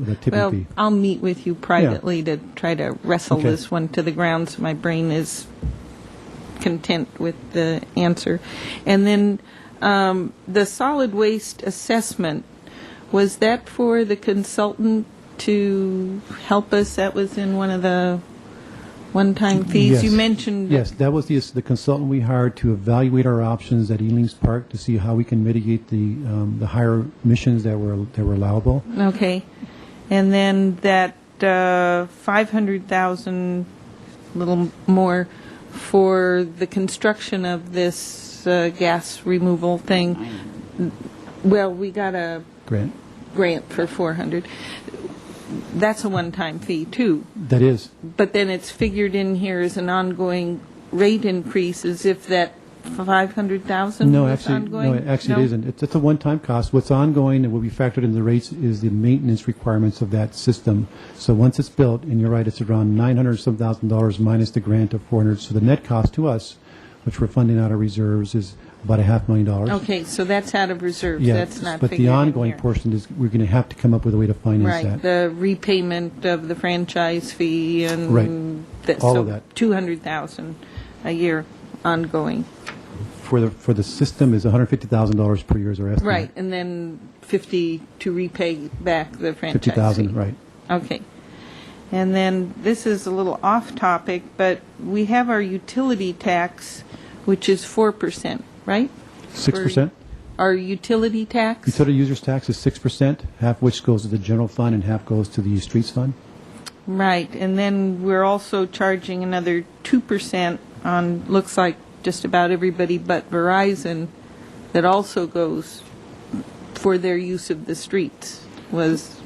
the tipping Well, fee. I'll meet with you privately to try to wrestle Okay. this one to the ground so my brain is content with the answer. And then the solid waste assessment, was that for the consultant to help us? That was in one of the one-time fees? Yes. You mentioned... Yes, that was the consultant we hired to evaluate our options at Elings Park to see how we can mitigate the higher emissions that were allowable. Okay. And then that 500,000, a little more, for the construction of this gas removal thing. Well, we got a grant for 400. That's a one-time fee, too. That is. But then it's figured in here as an ongoing rate increase, as if that 500,000 No, was actually, ongoing? it isn't. It's a one-time cost. What's ongoing and will be factored in the rates is the maintenance requirements of that system. So once it's built, and you're right, it's around $900,000 minus the grant of 400. So the net cost to us, which we're funding out of reserves, is about $500,000. Okay, so that's out of reserves. Yeah, That's not but figured the in ongoing here. portion is we're going to have to come up with a way to finance Right, that. the repayment of the franchise fee and Right. All so of that. $200,000 a year ongoing. For the system is $150,000 per year is our estimate. Right, and then 50 to repay back the franchise fee. 50,000, right. Okay. And then this is a little off topic, but we have our utility tax, which is 4%, right? 6%. Our utility tax? Utility users tax is 6%, half which goes to the general fund and half goes to the streets fund. Right, and then we're also charging another 2% on, looks like just about everybody but Verizon that also goes for their use of the streets was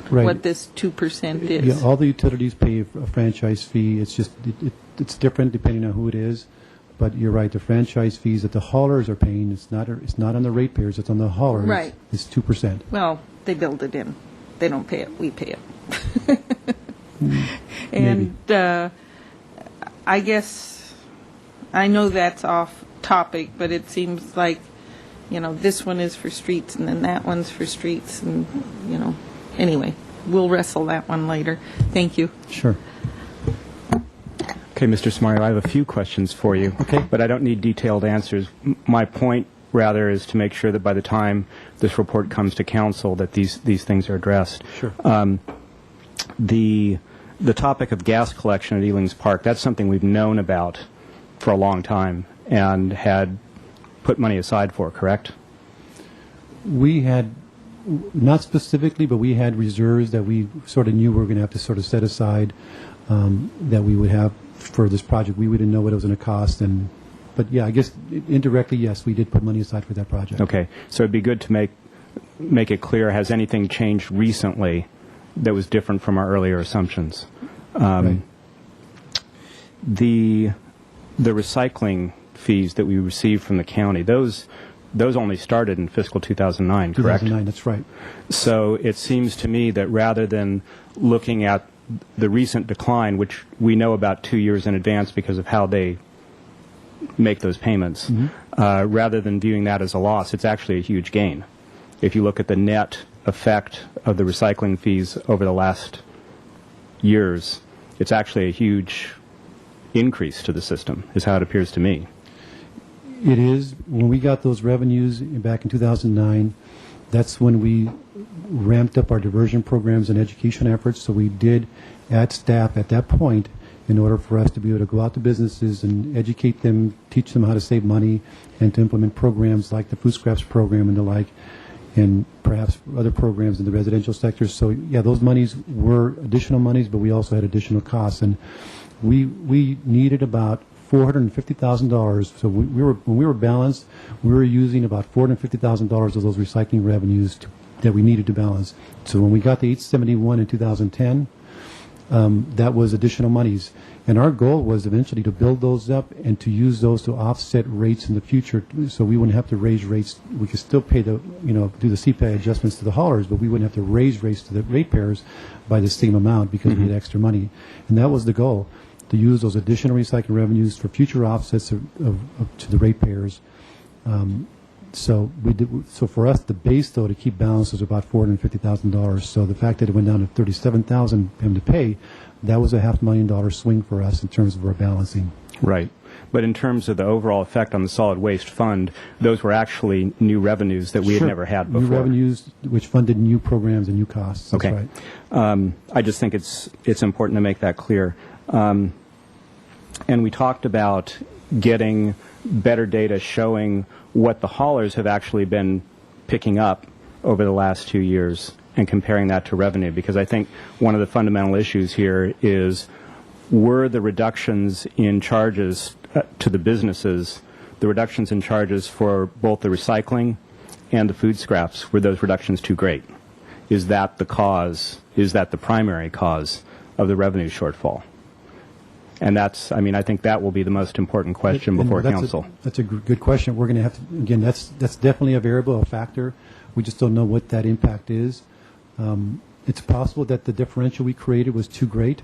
Right. what this 2% is. Yeah, all the utilities pay a franchise fee. It's just, it's different depending on who it is. But you're right, the franchise fees that the haulers are paying, it's not on the ratepayers, it's on the haulers. Right. It's 2%. Well, they build it in. They don't pay it, we pay it. And I guess, I know that's off topic, but it seems like, this one is for streets and then that one's for streets and, anyway, we'll wrestle that one later. Thank you. Sure. Okay, Mr. Samario, I have a few questions for you. Okay. But I don't need detailed answers. My point, rather, is to make sure that by the time this report comes to council, that these things are addressed. Sure. The topic of gas collection at Elings Park, that's something we've known about for a long time and had put money aside for, correct? We had, not specifically, but we had reserves that we sort of knew we were going to have to sort of set aside that we would have for this project. We wouldn't know what it was going to cost. But yeah, I guess indirectly, yes, we did put money aside for that project. Okay. So it'd be good to make it clear, has anything changed recently that was different from our earlier assumptions? Right. The recycling fees that we received from the county, those only started in fiscal 2009, correct? 2009, that's right. So it seems to me that rather than looking at the recent decline, which we know about 2 years in advance because of how they make those payments, rather than viewing that as a loss, it's actually a huge gain. If you look at the net effect of the recycling fees over the last years, it's actually a huge increase to the system, is how it appears to me. It is. When we got those revenues back in 2009, that's when we ramped up our diversion programs and education efforts. So we did add staff at that point in order for us to be able to go out to businesses and educate them, teach them how to save money, and to implement programs like the food scraps program and the like, and perhaps other programs in the residential sector. So yeah, those monies were additional monies, but we also had additional costs. And we needed about $450,000. So when we were balanced, we were using about $450,000 of those recycling revenues that we needed to balance. So when we got the 871 in 2010, that was additional monies. And our goal was eventually to build those up and to use those to offset rates in the future, so we wouldn't have to raise rates. We could still pay do the CPI adjustments to the haulers, but we wouldn't have to raise rates to the ratepayers by the same amount because we had extra money. And that was the goal, to use those additional recycling revenues for future offsets to the ratepayers. So we did. So for us, the base though to keep balance was about $450,000. So the fact that it went down to $37,000 for him to pay, that was a $500,000 swing for us in terms of our balancing. Right. But in terms of the overall effect on the solid waste fund, those were actually new revenues that we had never had before. New revenues which funded new programs and new costs. That's Okay. right. I just think it's important to make that clear. And we talked about getting better data showing what the haulers have actually been picking up over the last 2 years and comparing that to revenue, because I think one of the fundamental issues here is, were the reductions in charges to the businesses, the reductions in charges for both the recycling and the food scraps, were those reductions too great? Is that the cause, is that the primary cause of the revenue shortfall? And that's, I think that will be the most important question before council. That's a good question. We're going to have to, again, that's definitely a variable, a factor. We just don't know what that impact is. It's possible that the differential we created was too great.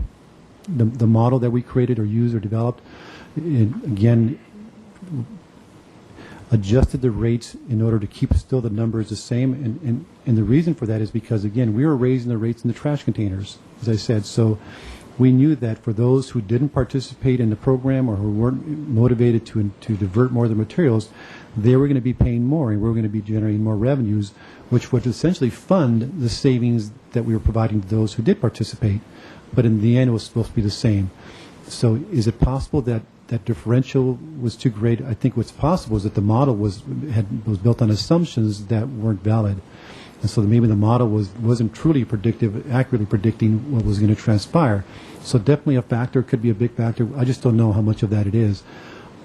The model that we created or used or developed, again, adjusted the rates in order to keep still the numbers the same. And the reason for that is because, again, we were raising the rates in the trash containers, as I said. So we knew that for those who didn't participate in the program or who weren't motivated to divert more of the materials, they were going to be paying more, and we were going to be generating more revenues, which would essentially fund the savings that we were providing to those who did participate. But in the end, it was supposed to be the same. So is it possible that that differential was too great? I think what's possible is that the model was built on assumptions that weren't valid. And so maybe the model wasn't truly accurately predicting what was going to transpire. So definitely a factor, could be a big factor. I just don't know how much of that it is.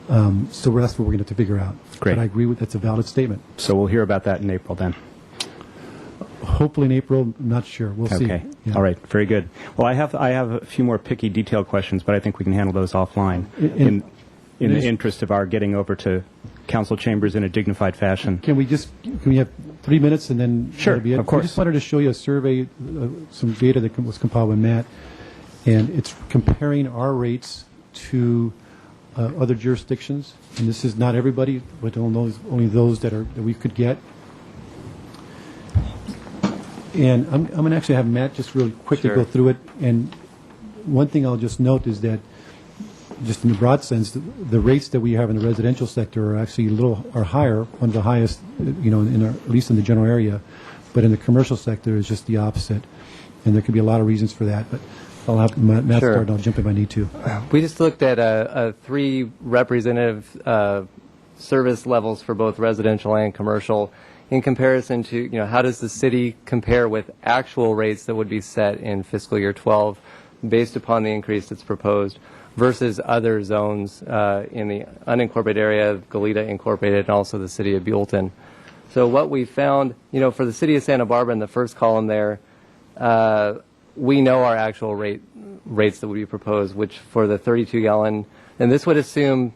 So that's what we're going to have to figure out. Great. But I agree with that's a valid statement. So we'll hear about that in April then. Hopefully in April, I'm not sure. We'll see. Okay. Yeah. All right. Very good. Well, I have a few more picky detailed questions, but I think we can handle those offline in the interest of our getting over to council chambers in a dignified fashion. Can we have 3 minutes and then Sure, that'll be it? of course. I just wanted to show you a survey, some data that was compiled by Matt, and it's comparing our rates to other jurisdictions. And this is not everybody, but only those that we could get. And I'm going to actually have Matt just really quickly Sure. go through it. And one thing I'll just note is that, just in the broad sense, the rates that we have in the residential sector are actually are higher, one of the highest, at least in the general area. But in the commercial sector, it's just the opposite. And there could be a lot of reasons for that. But I'll have Matt Sure. start, and I'll jump in if I need to. We just looked at 3 representative service levels for both residential and commercial in comparison to, how does the city compare with actual rates that would be set in fiscal year 12 based upon the increase that's proposed versus other zones in the unincorporated area of Goleta Incorporated and also the city of Buellton. So what we found, for the city of Santa Barbara in the first column there, we know our actual rates that would be proposed, which for the 32-gallon, and this would assume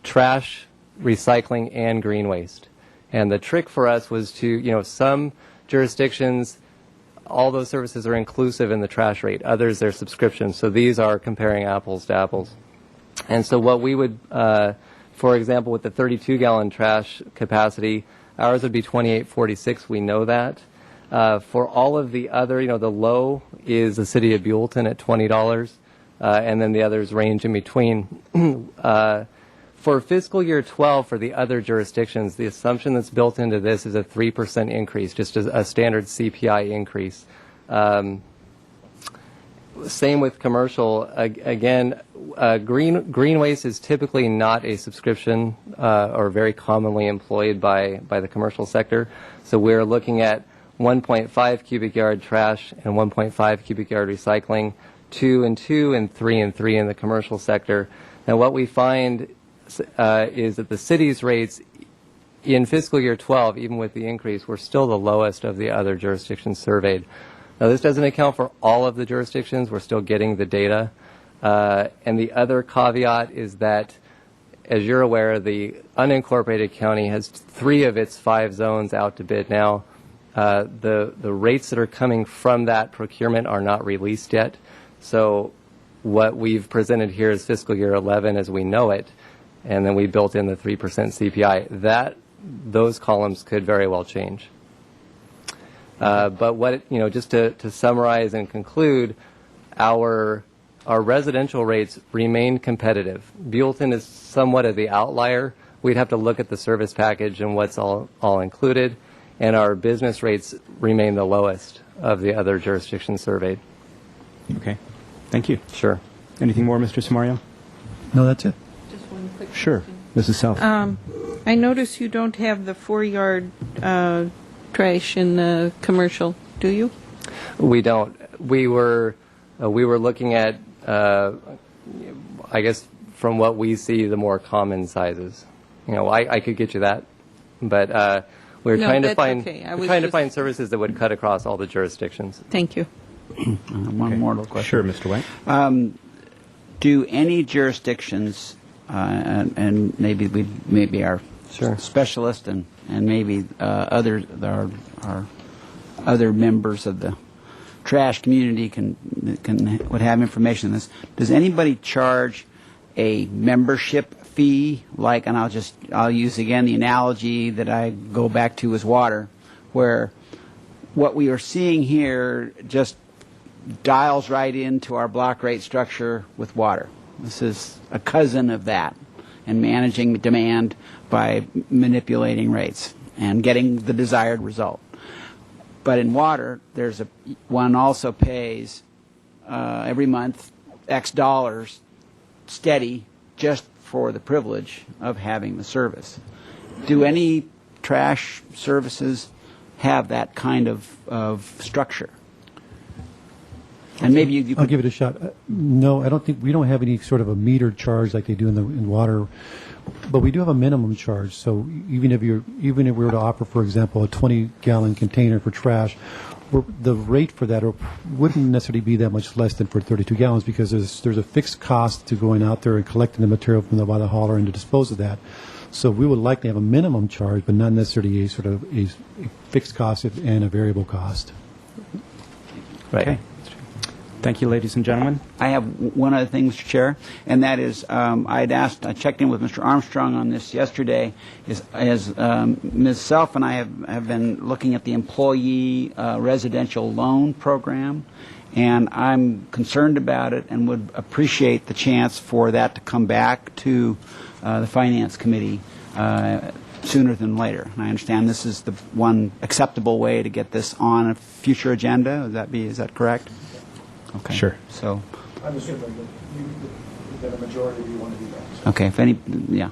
trash, recycling, and green waste. And the trick for us was to, some jurisdictions, all those services are inclusive in the trash rate. Others, they're subscriptions. So these are comparing apples to apples. And so what we would, for example, with the 32-gallon trash capacity, ours would be $28.46. We know that. For all of the other, the low is the city of Buellton at $20, and then the others range in between. For fiscal year 12, for the other jurisdictions, the assumption that's built into this is a 3% increase, just a standard CPI increase. Same with commercial. Again, green waste is typically not a subscription or very commonly employed by the commercial sector. So we're looking at 1.5 cubic yard trash and 1.5 cubic yard recycling, 2 and 2 and 3 and 3 in the commercial sector. And what we find is that the city's rates in fiscal year 12, even with the increase, were still the lowest of the other jurisdictions surveyed. Now, this doesn't account for all of the jurisdictions. We're still getting the data. And the other caveat is that, as you're aware, the unincorporated county has 3 of its 5 zones out to bid now. The rates that are coming from that procurement are not released yet. So what we've presented here is fiscal year 11 as we know it, and then we built in the 3% CPI. Those columns could very well change. But what just to summarize and conclude, our residential rates remain competitive. Buellton is somewhat of the outlier. We'd have to look at the service package and what's all included, and our business rates remain the lowest of the other jurisdictions surveyed. Okay. Thank you. Sure. Anything more, Mr. Samario? No, that's it. Just one quick Sure. Mrs. South. I notice you don't have the 4-yard trash in the commercial, do you? We don't. We were looking at, I guess, from what we see, the more common sizes. I could get you that, but we're No, trying to that's find okay. I we're was trying to just- find services that would cut across all the jurisdictions. Thank you. One more little question. Sure, Mr. White. Do any jurisdictions, and maybe our Sure. specialist and maybe our other members of the trash community would have information on this. Does anybody charge a membership fee? And I'll use again the analogy that I go back to is water, where what we are seeing here just dials right into our block rate structure with water. This is a cousin of that, and managing demand by manipulating rates and getting the desired result. But in water, one also pays every month X dollars steady just for the privilege of having the service. Do any trash services have that kind of structure. And maybe you I'll could, give it a shot. No, I don't think, we don't have any sort of a metered charge like they do in water, but we do have a minimum charge. So even if we were to offer, for example, a 20-gallon container for trash, the rate for that wouldn't necessarily be that much less than for 32 gallons, because there's a fixed cost to going out there and collecting the material from the by the hauler and to dispose of that. So we would likely have a minimum charge, but not necessarily a sort of a fixed cost and a variable cost. Right. Okay. Thank you, ladies and gentlemen. I have one other thing, Mr. Chair, and that is I checked in with Mr. Armstrong on this yesterday. Ms. Self and I have been looking at the employee residential loan program, and I'm concerned about it and would appreciate the chance for that to come back to the Finance Committee sooner than later. And I understand this is the one acceptable way to get this on a future agenda. Is that correct? Okay. Sure. So, I'm assuming that a majority of you want to do that. okay, if any, yeah,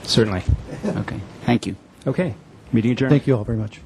Certainly. okay, thank you. Okay. Meeting adjourned. Thank you all very much.